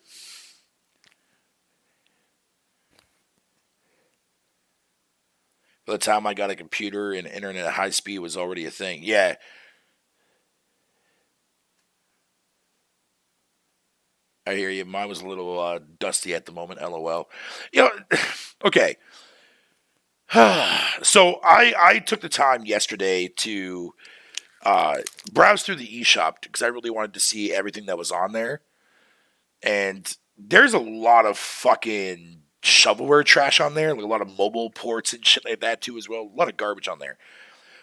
By the time I got a computer and internet at high speed was already a thing. Yeah. I hear you. Mine was a little dusty at the moment. LOL. You know, okay. So I took the time yesterday to browse through the eShop because I really wanted to see everything that was on there. And there's a lot of fucking shovelware trash on there, like a lot of mobile ports and shit like that too as well. A lot of garbage on there.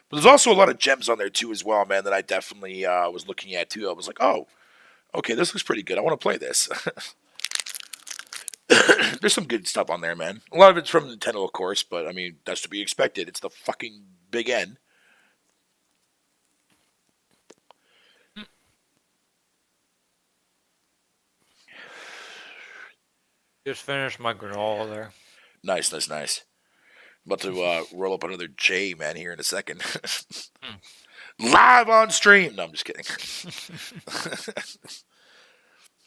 But there's also a lot of gems on there too as well, man, that I definitely was looking at too. I was like, oh, okay, this looks pretty good. I want to play this. There's some good stuff on there, man. A lot of it's from Nintendo, of course, but I mean, that's to be expected. It's the fucking big N. Just finished my granola there. Nice, nice, nice. About to roll up another J, man, here in a second. Hmm. Live on stream. No, I'm just kidding.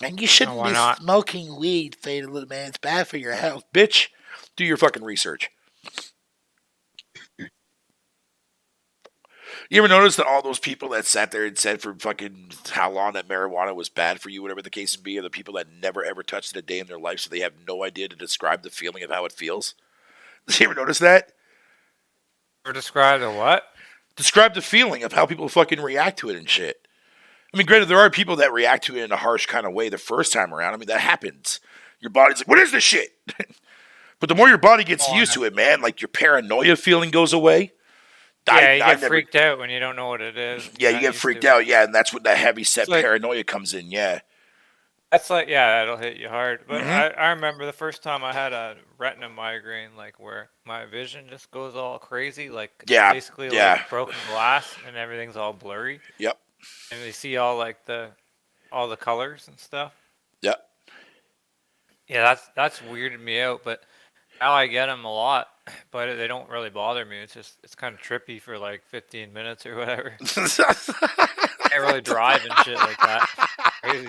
Man, you Oh, shouldn't why be not? smoking weed, Faded Little Man. It's bad for your health. Bitch, do your fucking research. You ever notice that all those people that sat there and said for fucking how long that marijuana was bad for you, whatever the case may be, are the people that never ever touched it a day in their life, so they have no idea to describe the feeling of how it feels? You ever notice that? Or describe the what? Describe the feeling of how people fucking react to it and shit. I mean, granted, there are people that react to it in a harsh kind of way the first time around. I mean, that happens. Your body's like, what is this shit? But the more your body gets Oh, used to it, man, like your paranoia feeling goes away. yeah, you I get never. freaked out when you don't know what it is. Yeah, You're you not get used freaked to it. out. Yeah, and that's when that heavy It's set like paranoia comes in. Yeah. that's like yeah, that'll hit you hard. But Hmm. I remember the first time I had a retina migraine, like where my vision just goes all crazy, like Yeah. basically Yeah. like broken glass and everything's all blurry, Yep. and you see all like all the colors and stuff. Yep. Yeah, that's weirded me out, but now I get them a lot, but they don't really bother me. It's kind of trippy for like 15 minutes or whatever. Can't really drive and shit like that. Crazy.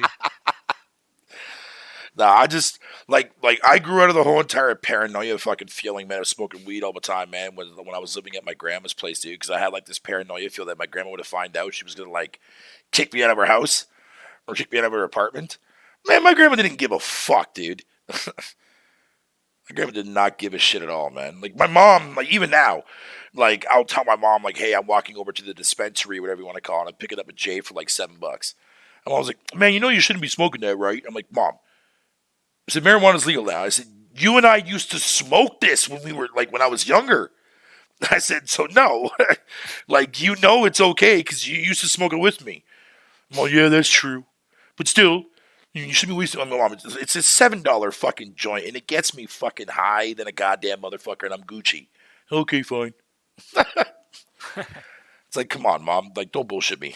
Nah, I just like I grew out of the whole entire paranoia fucking feeling, man, of smoking weed all the time, man. When I was living at my grandma's place, dude, because I had like this paranoia feel that my grandma would have find out she was gonna like kick me out of her house or kick me out of her apartment. Man, my grandma didn't give a fuck, dude. My grandma did not give a shit at all, man. Like my mom, like even now, like I'll tell my mom, like, hey, I'm walking over to the dispensary, whatever you want to call it, I'm picking up a J for like $7. And I was like, man, you know you shouldn't be smoking that, right? I'm like, Mom, I said, marijuana's legal now. I said, you and I used to smoke this when we were like when I was younger. I said, so no, like you know it's okay because you used to smoke it with me. Well, yeah, that's true, but still, you should be wasting. My mom, it's a $7 fucking joint, and it gets me fucking high than a goddamn motherfucker, and I'm Gucci. Okay, fine. It's like, come on, mom, like don't bullshit me.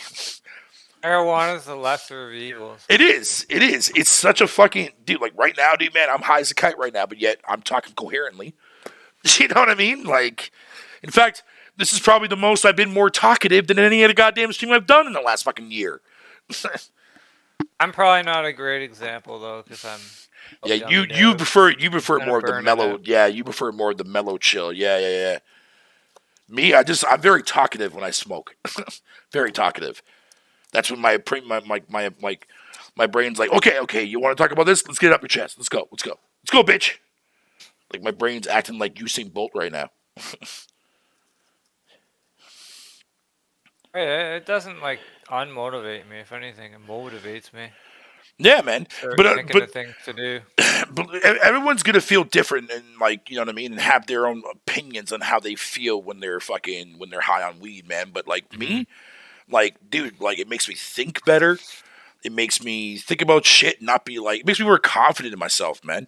Marijuana's the lesser of evils. It is. It is. It's such a fucking dude. Like right now, dude, man, I'm high as a kite right now, but yet I'm talking coherently. You know what I mean? Like, in fact, this is probably the most I've been more talkative than any other goddamn stream I've done in the last fucking year. I'm probably not a great example though, because I'm Yeah, dumbed you out. prefer Kind more of of the burning mellow. out. Yeah, you prefer more of the mellow chill. Yeah, yeah, yeah. Me, I'm very talkative when I smoke. Very talkative. That's when my brain's like, okay, you want to talk about this? Let's get it up your chest. Let's go, bitch. Like my brain's acting like Usain Bolt right now. It doesn't like unmotivate me. If anything, it motivates me. Yeah, man. Start But thinking of things to do. but everyone's gonna feel different and like you know what I mean, and have their own opinions on how they feel when they're high on weed, man. But like Hmm. me, like dude, like it makes me think better. It makes me think about shit, and not be like. It makes me more confident in myself, man.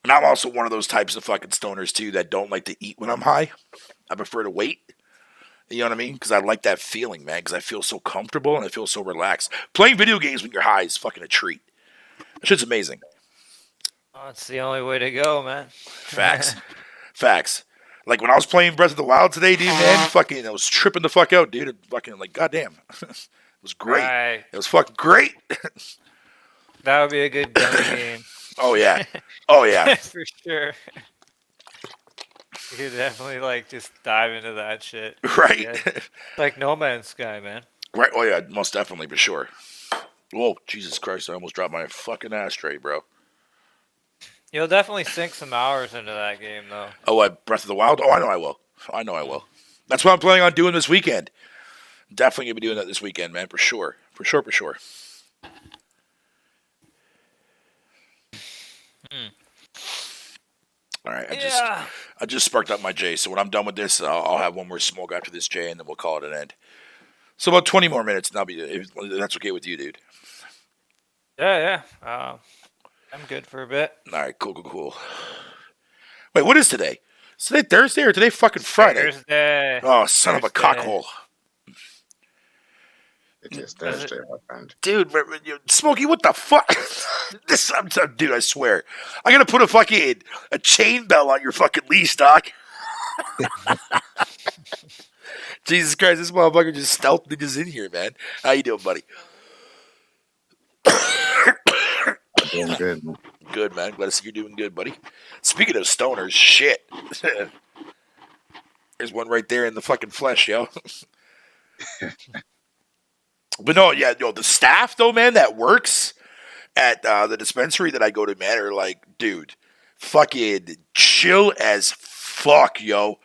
And I'm also one of those types of fucking stoners too that don't like to eat when I'm high. I prefer to wait. You know what I mean? Because I like that feeling, man. Because I feel so comfortable and I feel so relaxed. Playing video games when you're high is fucking a treat. That shit's amazing. Oh, it's the only way to go, man. Facts. Facts. Like when I was playing Breath of the Wild today, dude, man, fucking, I was tripping the fuck out, dude. Fucking, like, goddamn. It was great. Right. It was fucking great. That would be a good gun game. Oh, yeah. Oh, yeah. For sure. You could definitely like just dive into that shit. Right? Yeah. Like No Man's Sky, man. Right. Oh, yeah, most definitely, for sure. Whoa, Jesus Christ, I almost dropped my fucking ashtray, bro. You'll definitely sink some hours into that game, though. Oh, Breath of the Wild? Oh, I know I will. I know I will. That's what I'm planning on doing this weekend. Definitely going to be doing that this weekend, man, for sure. For sure, for sure. All right, I just sparked up my J, so when I'm done with this, I'll have one more smoke after this J, and then we'll call it an end. So about 20 more minutes, and I'll be if that's okay with you, dude. Yeah. I'm good for a bit. All right, cool. Wait, what is today? Is today Thursday or today fucking Friday? Thursday. Oh, son of a cockhole. It is Does it? Thursday, my friend. Dude, Smokey, what the fuck? Dude, I swear. I'm gonna put a chain bell on your fucking leash, Doc. Jesus Christ, this motherfucker just stealth niggas in here, man. How you doing, buddy? Doing good. Good, man. Glad to see you're doing good, buddy. Speaking of stoners, shit. There's one right there in the fucking flesh, yo. But no, yeah, the staff, though, man, that works at the dispensary that I go to, man, are like, dude, fucking chill as fuck, yo.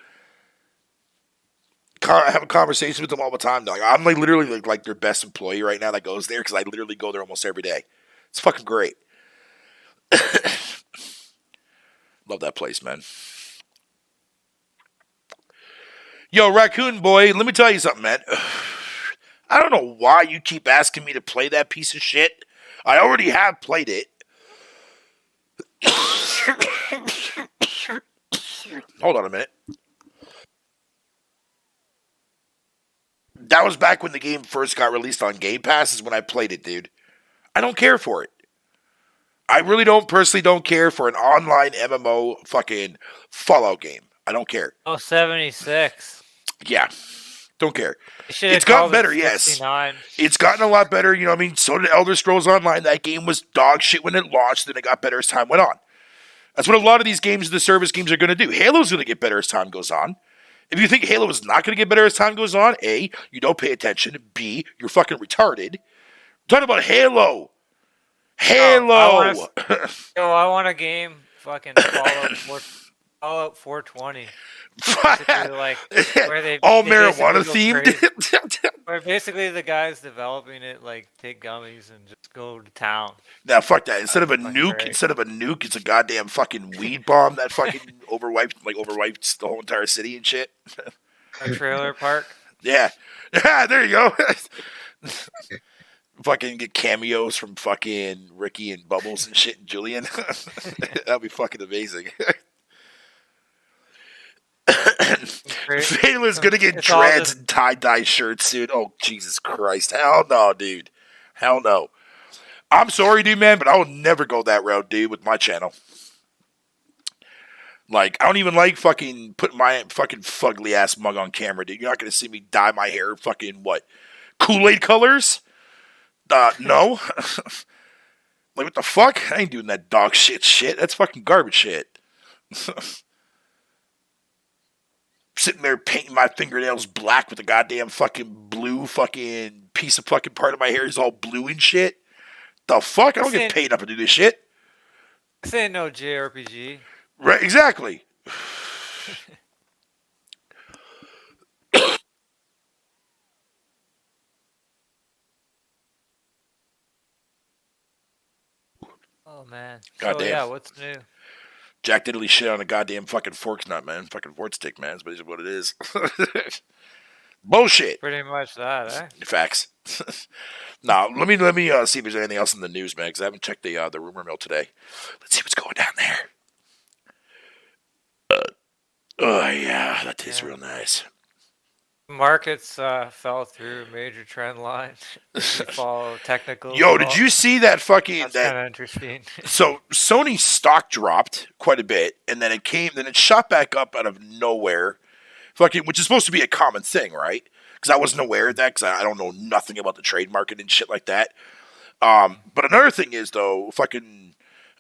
I have a conversation with them all the time. Like, I'm like literally like their best employee right now that goes there because I literally go there almost every day. It's fucking great. Love that place, man. Yo, Raccoon Boy, let me tell you something, man. I don't know why you keep asking me to play that piece of shit. I already have played it. Hold on a minute. That was back when the game first got released on Game Pass is when I played it, dude. I don't care for it. I really personally don't care for an online MMO fucking Fallout game. I don't care. Oh, 76. Yeah. Don't care. It's gotten better, yes. It's gotten a lot better, you know what I mean? So did Elder Scrolls Online. That game was dog shit when it launched, then it got better as time went on. That's what a lot of these games, the service games, are going to do. Halo's going to get better as time goes on. If you think Halo is not going to get better as time goes on, A, you don't pay attention. B, you're fucking retarded. I'm talking about Halo. Halo! I want a game fucking Fallout 420. Like, where they all marijuana themed. Where basically the guys developing it like take gummies and just go to town. Now fuck that. Instead of a nuke, it's a goddamn fucking weed bomb that fucking overwipes the whole entire city and shit. A trailer park. Yeah. Yeah, there you go. Fucking get cameos from fucking Ricky and Bubbles and shit and Julian. That'd be fucking amazing. Vayla's gonna get dreads and tie-dye shirts soon. Oh, Jesus Christ. Hell no, dude. Hell no. I'm sorry, dude, man, but I will never go that route, dude, with my channel. Like, I don't even like fucking putting my fucking fugly-ass mug on camera, dude. You're not gonna see me dye my hair fucking, what, Kool-Aid colors? No. Like, what the fuck? I ain't doing that dog shit. That's fucking garbage shit. Sitting there painting my fingernails black with a goddamn fucking blue fucking piece of fucking part of my hair is all blue and shit. The fuck? I don't get paid up to do this shit. This ain't no JRPG. Right, exactly. Oh, man. Goddamn. So, yeah, what's new? Jack Diddley shit on a goddamn fucking forks nut, man. Fucking fort stick, man. That's what it is. Bullshit. Pretty much that, eh? Facts. Now, let me see if there's anything else in the news, man, because I haven't checked the rumor mill today. Let's see what's going down there. Oh, yeah, that is real nice. Markets fell through a major trend line. Follow technical. Yo, did you see that fucking... That's kind of interesting. So, Sony's stock dropped quite a bit, and then it shot back up out of nowhere, fucking, which is supposed to be a common thing, right? Because I wasn't aware of that, because I don't know nothing about the trade market and shit like that. But another thing is, though, fucking...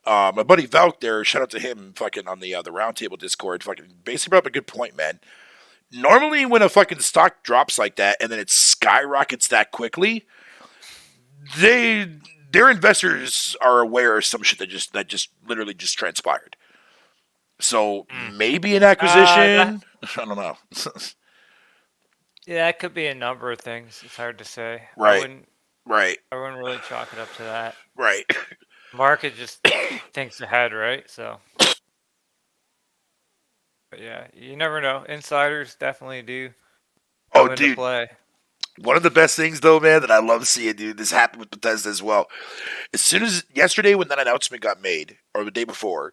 my buddy Valk there, shout out to him, fucking on the Roundtable Discord, fucking basically brought up a good point, man. Normally, when a fucking stock drops like that and then it skyrockets that quickly, their investors are aware of some shit that just literally just transpired. So maybe an acquisition. I don't know. Yeah, it could be a number of things. It's hard to say. Right. I wouldn't really chalk it up to that. Right. Market just thinks ahead, right? So. But yeah, you never know. Insiders definitely do. Oh, dude. Play. One of the best things, though, man, that I love seeing, dude, this happened with Bethesda as well. As soon as yesterday when that announcement got made, or the day before,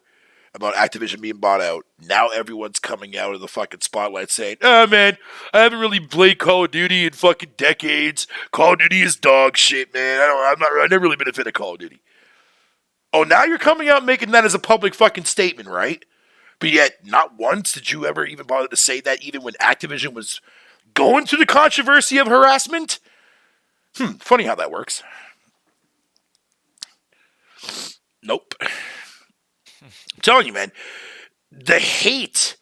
about Activision being bought out. Now everyone's coming out of the fucking spotlight saying, "Oh man, I haven't really played Call of Duty in fucking decades. Call of Duty is dog shit, man. I've never really been a fan of Call of Duty." Oh, now you're coming out making that as a public fucking statement, right? But yet, not once did you ever even bother to say that, even when Activision was going through the controversy of harassment. Funny how that works. Nope. I'm telling you, man, the hate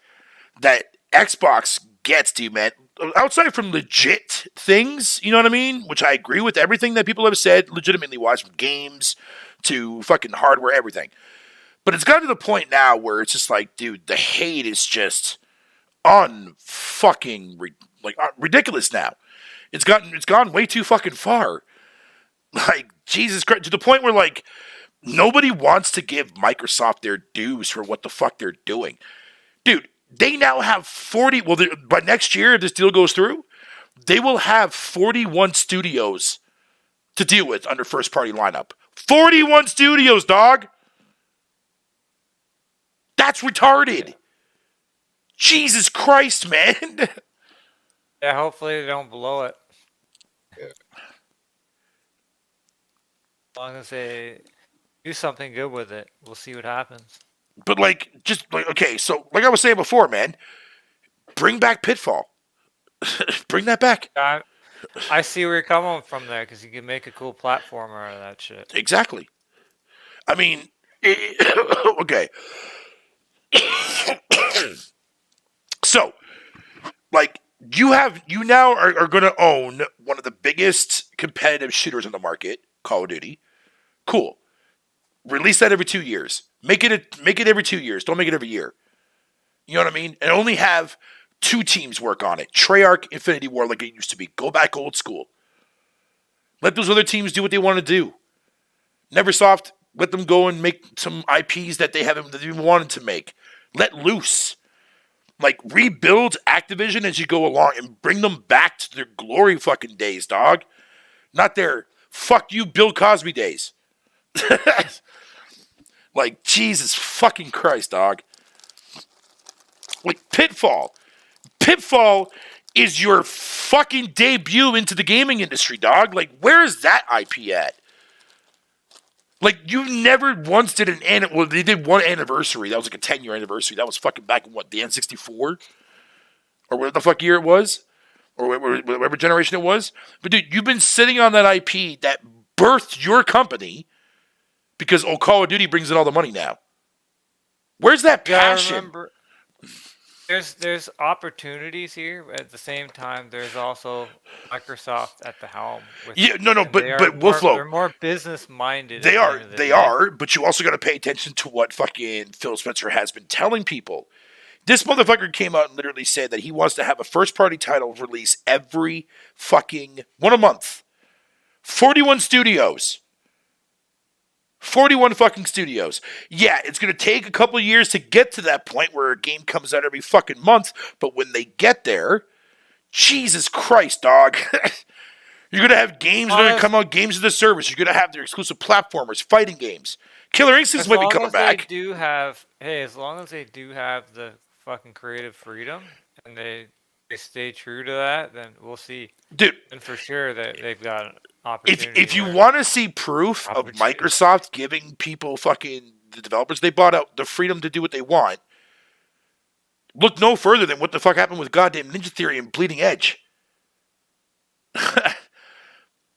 that Xbox gets to you, man, outside from legit things, you know what I mean? Which I agree with everything that people have said, legitimately wise, from games to fucking hardware, everything. But it's gotten to the point now where it's just like, dude, the hate is just ridiculous now. It's gone way too fucking far. Like, Jesus Christ, to the point where, like, nobody wants to give Microsoft their dues for what the fuck they're doing. Dude, they now have 40, by next year, if this deal goes through, they will have 41 studios to deal with under first-party lineup. 41 studios, dog! That's retarded! Jesus Christ, man! Yeah, hopefully they don't blow it. Yeah. As long as they do something good with it, we'll see what happens. But, okay, so, like I was saying before, man, bring back Pitfall. Bring that back. I see where you're coming from there, because you can make a cool platformer out of that shit. Exactly. I mean, okay. So, like, you now are going to own one of the biggest competitive shooters on the market, Call of Duty. Cool. Release that every 2 years. Make it every 2 years. Don't make it every year. You know what I mean? And only have 2 teams work on it. Treyarch, Infinity Ward, like it used to be. Go back old school. Let those other teams do what they want to do. Neversoft, let them go and make some IPs that they haven't even wanted to make. Let loose. Like, rebuild Activision as you go along and bring them back to their glory fucking days, dog. Not their fuck you Bill Cosby days. Like, Jesus fucking Christ, dog. Like, Pitfall. Pitfall is your fucking debut into the gaming industry, dog. Like, where is that IP at? Like, you never once did they did one anniversary. That was like a 10-year anniversary. That was fucking back in what, the N64? Or whatever the fuck year it was? Or whatever generation it was? But dude, you've been sitting on that IP that birthed your company because Call of Duty brings in all the money now. Where's that passion? Remember, there's opportunities here, but at the same time, there's also Microsoft at the helm. But Wolflow, they're more business minded. They are, but you also got to pay attention to what fucking Phil Spencer has been telling people. This motherfucker came out and literally said that he wants to have a first party title release every fucking one a month. 41 studios. 41 fucking studios. Yeah, it's going to take a couple of years to get to that point where a game comes out every fucking month, but when they get there, Jesus Christ, dog. You're going to have games that are going to come out, games as a service. You're going to have their exclusive platformers, fighting games. Killer Instincts might be coming back. As long as they do have the fucking creative freedom and they stay true to that, then we'll see. Dude. And for sure that they've got an opportunity. If you want to see proof of Microsoft giving people fucking the developers they bought out the freedom to do what they want, look no further than what the fuck happened with goddamn Ninja Theory and Bleeding Edge.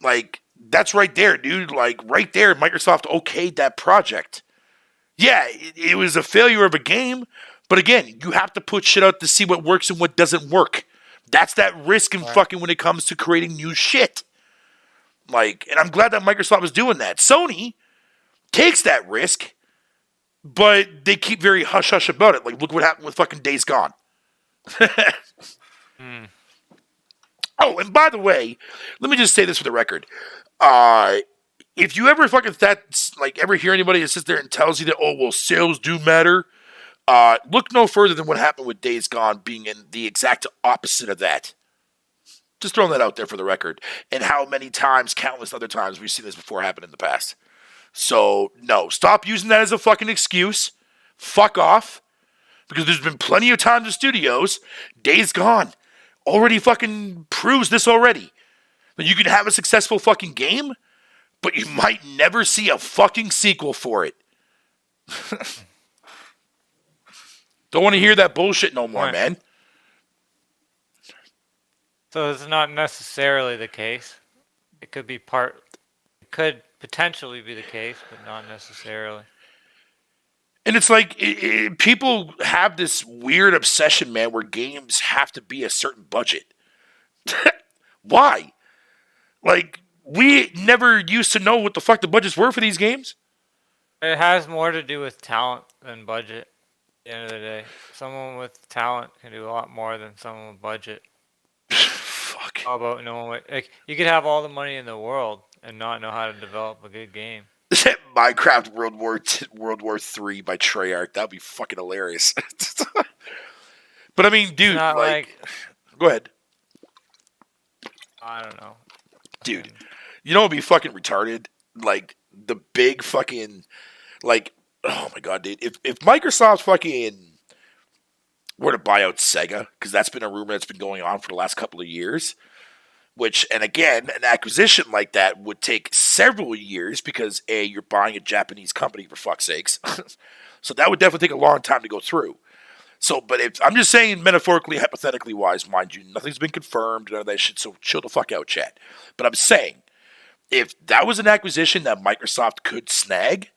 Like, that's right there, dude. Like, right there, Microsoft okayed that project. Yeah, it was a failure of a game, but again, you have to put shit out to see what works and what doesn't work. That's that risk in fucking when it comes to creating new shit. Like, and I'm glad that Microsoft is doing that. Sony takes that risk, but they keep very hush-hush about it. Like, look what happened with fucking Days Gone. Oh, and by the way, let me just say this for the record. If you ever fucking ever hear anybody that sits there and tells you that, oh, well, sales do matter, look no further than what happened with Days Gone being in the exact opposite of that. Just throwing that out there for the record. And how many times, countless other times, we've seen this before happen in the past. So, no. Stop using that as a fucking excuse. fuck off. Because there's been plenty of times in studios, Days Gone already fucking proves this already. That you can have a successful fucking game, but you might never see a fucking sequel for it. Don't want to hear that bullshit no more, Right. man. So it's not necessarily the case. It could be it could potentially be the case, but not necessarily. And it's like, people have this weird obsession, man, where games have to be a certain budget. Why? Like, we never used to know what the fuck the budgets were for these games. It has more to do with talent than budget. At the end of the day, someone with talent can do a lot more than someone with budget. Fuck. How about knowing what? Like, you could have all the money in the world and not know how to develop a good game. Minecraft World War III by Treyarch. That'd be fucking hilarious. But I mean, dude, not like, go ahead. I don't know. Dude, you know what would be fucking retarded? Like, the big fucking, like, oh my god, dude. If Microsoft fucking were to buy out Sega, because that's been a rumor that's been going on for the last couple of years, which, and again, an acquisition like that would take several years because, A, you're buying a Japanese company, for fuck's sakes. So that would definitely take a long time to go through. So, but if I'm just saying metaphorically, hypothetically wise, mind you, nothing's been confirmed, none of that shit, so chill the fuck out, chat. But I'm saying, if that was an acquisition that Microsoft could snag,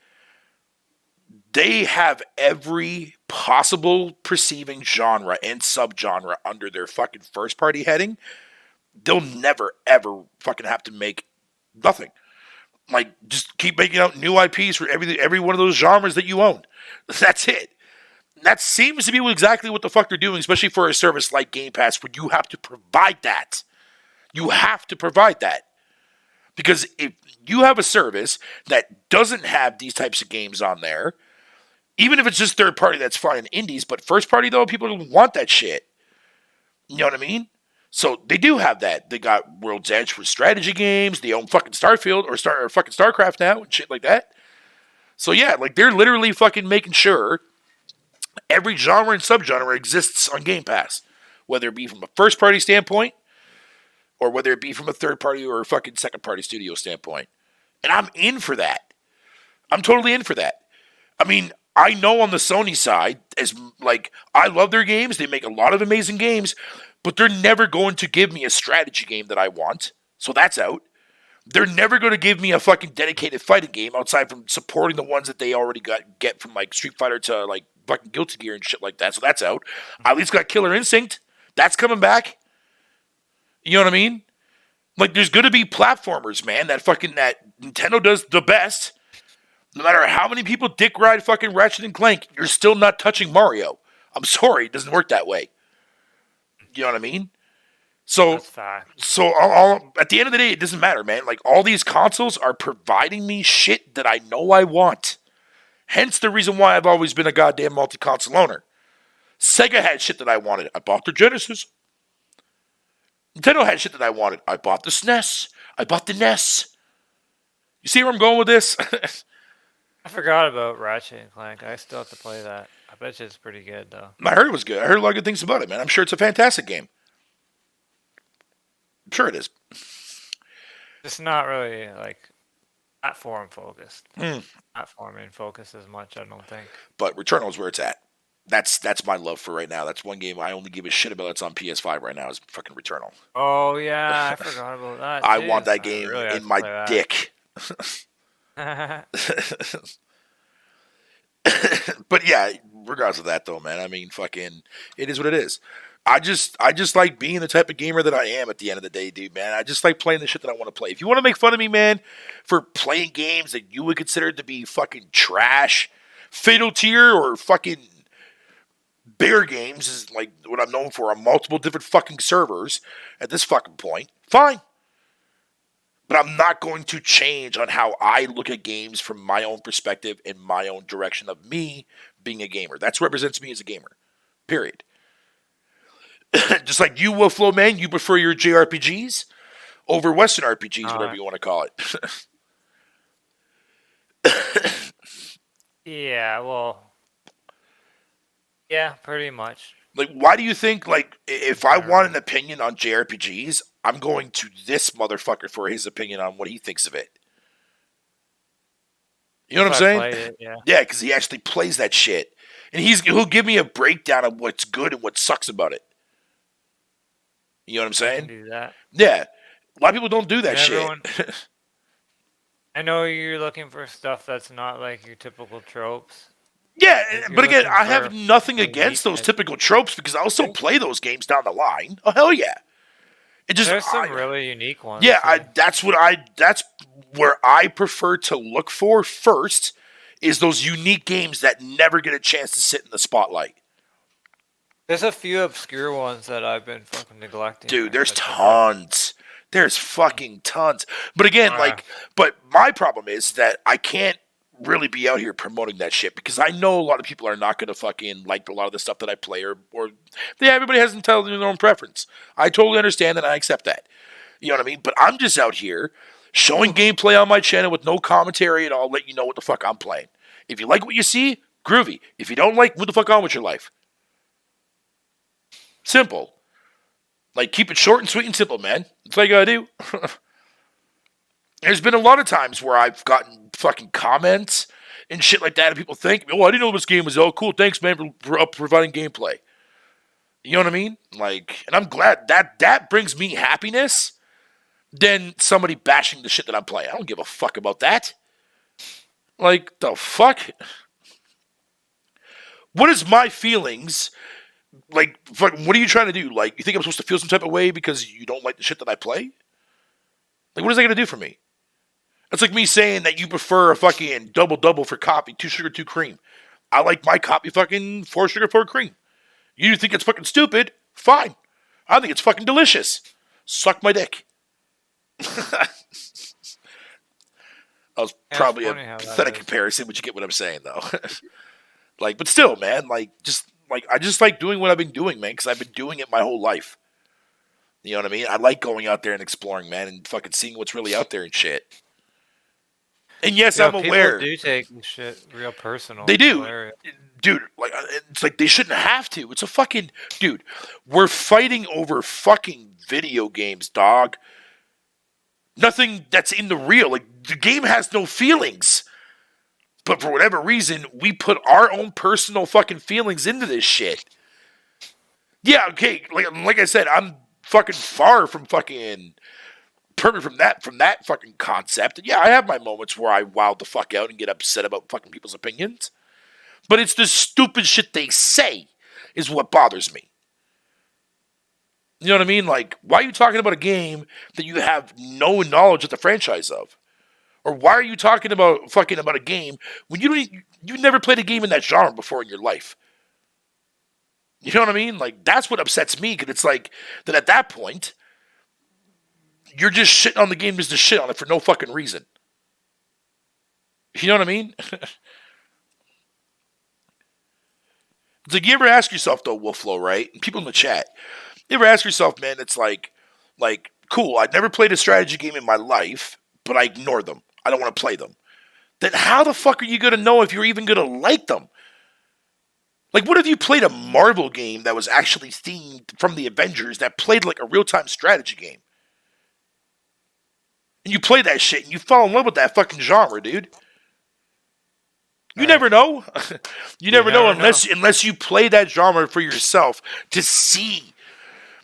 they have every possible perceiving genre and subgenre under their fucking first party heading. They'll never, ever fucking have to make nothing. Like, just keep making out new IPs for every one of those genres that you own. That's it. That seems to be exactly what the fuck they're doing, especially for a service like Game Pass, where you have to provide that. You have to provide that. Because if you have a service that doesn't have these types of games on there, even if it's just third party, that's fine in indies, but first party, though, people don't want that shit. You know what I mean? So they do have that. They got World's Edge for strategy games. They own fucking Starfield or fucking StarCraft now and shit like that. So yeah, like, they're literally fucking making sure every genre and subgenre exists on Game Pass, whether it be from a first party standpoint or whether it be from a third party or a fucking second party studio standpoint. And I'm in for that. I'm totally in for that. I mean, I know on the Sony side, as like, I love their games. They make a lot of amazing games, but they're never going to give me a strategy game that I want. So that's out. They're never going to give me a fucking dedicated fighting game outside from supporting the ones that they already get from, like, Street Fighter to, like, fucking Guilty Gear and shit like that. So that's out. I at least got Killer Instinct. That's coming back. You know what I mean? Like, there's going to be platformers, man, that Nintendo does the best. No matter how many people dick ride fucking Ratchet and Clank, you're still not touching Mario. I'm sorry, it doesn't work that way. You know what I mean? So, That's fact. so at the end of the day, it doesn't matter, man. Like, all these consoles are providing me shit that I know I want. Hence the reason why I've always been a goddamn multi-console owner. Sega had shit that I wanted. I bought the Genesis. Nintendo had shit that I wanted. I bought the SNES. I bought the NES. You see where I'm going with this? I forgot about Ratchet and Clank. I still have to play that. I bet you it's pretty good, though. I heard it was good. I heard a lot of good things about it, man. I'm sure it's a fantastic game. I'm sure it is. It's not really, like, platform focused. Platforming focused as much, I don't think. But Returnal is where it's at. That's my love for right now. That's one game I only give a shit about that's on PS5 right now is fucking Returnal. Oh, yeah, I forgot about that, I too. want that I game really have in to my play that. dick. But yeah, regardless of that though, man, I mean, fucking, it is what it is. I just like being the type of gamer that I am at the end of the day, dude, man. I just like playing the shit that I want to play. If you want to make fun of me, man, for playing games that you would consider to be fucking trash, Fatal Tier or fucking Bear Games is like what I'm known for on multiple different fucking servers at this fucking point, fine. But I'm not going to change on how I look at games from my own perspective and my own direction of me being a gamer. That's what represents me as a gamer. Period. Just like you, Wolflow Man, you prefer your JRPGs over Western RPGs, whatever you want to call it. Yeah, well, Yeah, pretty much. Like, why do you think, like, if I want an opinion on JRPGs, I'm going to this motherfucker for his opinion on what he thinks of it? You know what I'm If I saying? played it, yeah. Yeah, because he actually plays that shit. And he'll give me a breakdown of what's good and what sucks about it. You know what I'm I can saying? do that. Yeah. A lot of people don't do that And shit. everyone, I know you're looking for stuff that's not like your typical tropes. Yeah, You're but again, looking I have for nothing against those uniqueness. typical tropes because I'll still play those games down the line. Oh, hell yeah. It just, There's some really unique ones. yeah, Too. that's where I prefer to look for first is those unique games that never get a chance to sit in the spotlight. There's a few obscure ones that I've been fucking neglecting. Dude, there's tons. There's fucking tons. But again, Ah. but my problem is that I can't really be out here promoting that shit because I know a lot of people are not going to fucking like a lot of the stuff that I play or yeah, everybody has entitled to their own preference. I totally understand that. I accept that. You know what I mean? But I'm just out here showing gameplay on my channel with no commentary and I'll let you know what the fuck I'm playing. If you like what you see, groovy. If you don't like, move the fuck on with your life. Simple. Like, keep it short and sweet and simple, man. That's all you gotta do. There's been a lot of times where I've gotten fucking comments and shit like that, and people think, oh, I didn't know this game was oh cool. Thanks, man, for providing gameplay. You know what I mean? Like, and I'm glad that brings me happiness than somebody bashing the shit that I'm playing. I don't give a fuck about that. Like, the fuck? What is my feelings? Like, what are you trying to do? Like, you think I'm supposed to feel some type of way because you don't like the shit that I play? Like, what is that going to do for me? That's like me saying that you prefer a fucking double for coffee, 2 sugar, 2 cream. I like my coffee fucking 4 sugar, 4 cream. You think it's fucking stupid? Fine. I think it's fucking delicious. Suck my dick. That was probably a pathetic comparison, but you get what I'm saying, though. Like, but still, man, I just like doing what I've been doing, man, because I've been doing it my whole life. You know what I mean? I like going out there and exploring, man, and fucking seeing what's really out there and shit. And yes, I'm aware. People do take shit real personal. They do. Dude, like, it's like they shouldn't have to. It's a fucking... Dude, we're fighting over fucking video games, dog. Nothing that's in the real. Like, the game has no feelings. But for whatever reason, we put our own personal fucking feelings into this shit. Yeah, okay, like I said, I'm fucking far from fucking perfect from that fucking concept. And yeah, I have my moments where I wild the fuck out and get upset about fucking people's opinions. But it's the stupid shit they say is what bothers me. You know what I mean? Like, why are you talking about a game that you have no knowledge of the franchise of? Or why are you talking about fucking about a game when you never played a game in that genre before in your life? You know what I mean? Like, that's what upsets me, because it's like that at that point, you're just shitting on the game just to shit on it for no fucking reason. You know what I mean? It's like, you ever ask yourself, though, Wolflow, right? And people in the chat, you ever ask yourself, man, it's like, cool, I've never played a strategy game in my life, but I ignore them. I don't want to play them. Then how the fuck are you going to know if you're even going to like them? Like, what if you played a Marvel game that was actually themed from the Avengers that played like a real-time strategy game? And you play that shit and you fall in love with that fucking genre, dude. You never know. You never know unless you play that genre for yourself to see.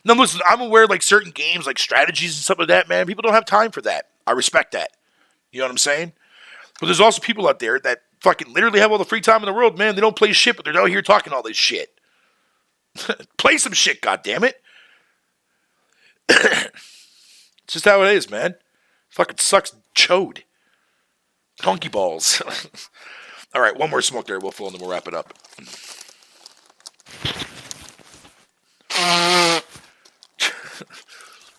Now, listen, I'm aware like certain games, like strategies and stuff like that, man, people don't have time for that. I respect that. You know what I'm saying? But there's also people out there that fucking literally have all the free time in the world, man. They don't play shit, but they're out here talking all this shit. Play some shit, goddammit. It's just how it is, man. Fucking sucks chode. Donkey balls. All right, one more smoke there, Wolfo, and then we'll wrap it up.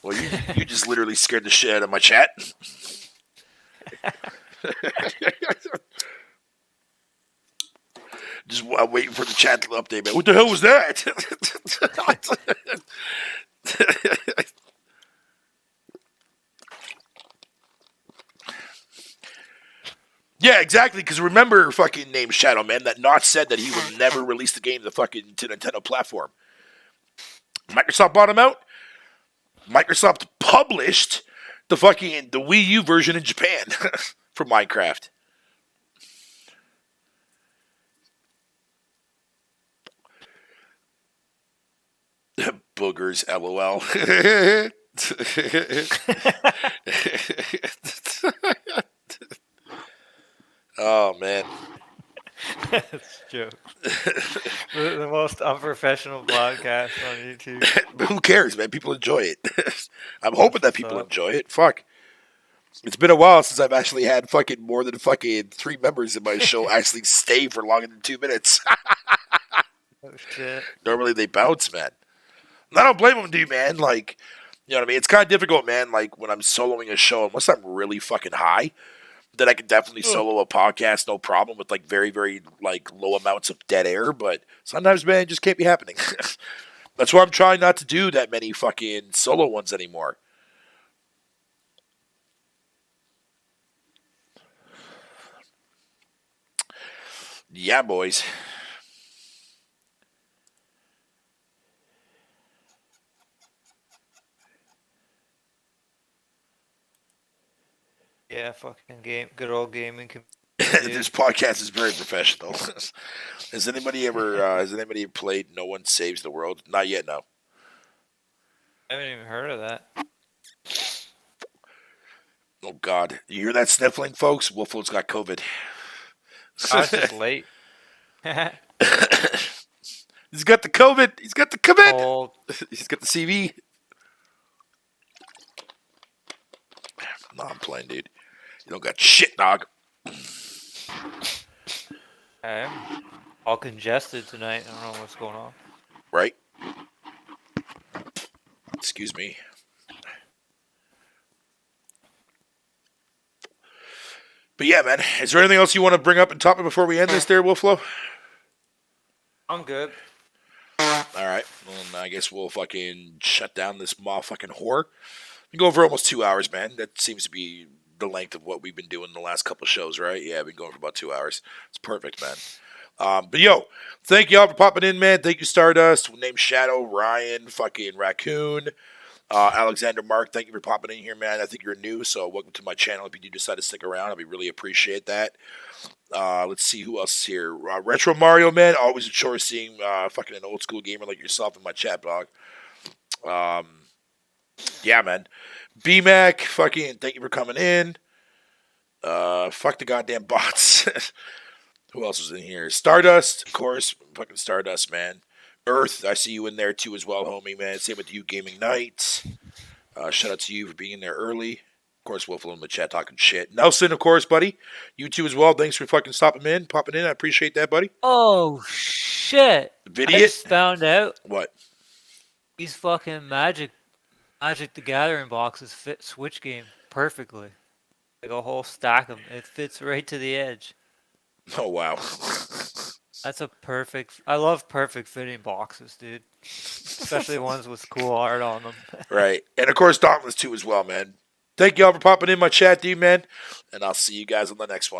Well, you just literally scared the shit out of my chat. Just waiting for the chat to update, man. What the hell was that? Yeah, exactly. Because remember, fucking named Shadow Man, that Notch said that he would never release the game to Nintendo platform. Microsoft bought him out. Microsoft published the Wii U version in Japan for Minecraft. Boogers, LOL. Oh man. That's a joke. The most unprofessional podcast on YouTube. Who cares, man? People enjoy it. I'm hoping that people up? enjoy it. Fuck. It's been a while since I've actually had fucking more than fucking 3 members in my show actually stay for longer than 2 minutes. Oh shit. Normally they bounce, man. And I don't blame them, dude, man. Like, you know what I mean? It's kind of difficult, man. Like, when I'm soloing a show, unless I'm really fucking high, then I could definitely solo a podcast, no problem, with, like, very, very, like, low amounts of dead air. But sometimes, man, it just can't be happening. That's why I'm trying not to do that many fucking solo ones anymore. Yeah, boys. Yeah, fucking good old gaming. This podcast is very professional. Has anybody played No One Saves the World? Not yet, no. I haven't even heard of that. Oh, God. You hear that sniffling, folks? Wolfo's got COVID. I was just late. He's got the COVID. He's got the COVID. Cold. He's got the CV. No, I'm playing, dude. You don't got shit, dog. I'm all congested tonight. I don't know what's going on. Right? Excuse me. But yeah, man. Is there anything else you want to bring up and topic before we end this there, Wolflo? I'm good. All right. Well, I guess we'll fucking shut down this motherfucking whore. We go for almost 2 hours, man. That seems to be the length of what we've been doing the last couple of shows, right? Yeah, I've been going for about 2 hours. It's perfect, man. But yo, thank y'all for popping in, man. Thank you, Stardust. Named Shadow, Ryan, fucking Raccoon, Alexander Mark. Thank you for popping in here, man. I think you're new, so welcome to my channel. If you do decide to stick around, I'd really appreciate that. Let's see who else is here. Retro Mario, man. Always a chore seeing fucking an old school gamer like yourself in my chat blog. Yeah, man. BMAC, fucking thank you for coming in. Fuck the goddamn bots. Who else was in here? Stardust, of course. Fucking Stardust, man. Earth, I see you in there too as well, homie, man. Same with you, Gaming Nights. Shout out to you for being in there early. Of course, Wolfle in the chat talking shit. Nelson, of course, buddy. You too as well. Thanks for fucking popping in. I appreciate that, buddy. Oh shit! Video? I just found out What? these fucking Magic the Gathering boxes fit Switch game perfectly. Like a whole stack of them. It fits right to the edge. Oh, wow. That's a perfect. I love perfect fitting boxes, dude. Especially ones with cool art on them. Right. And, of course, Dauntless too as well, man. Thank y'all for popping in my chat, dude, man. And I'll see you guys on the next one.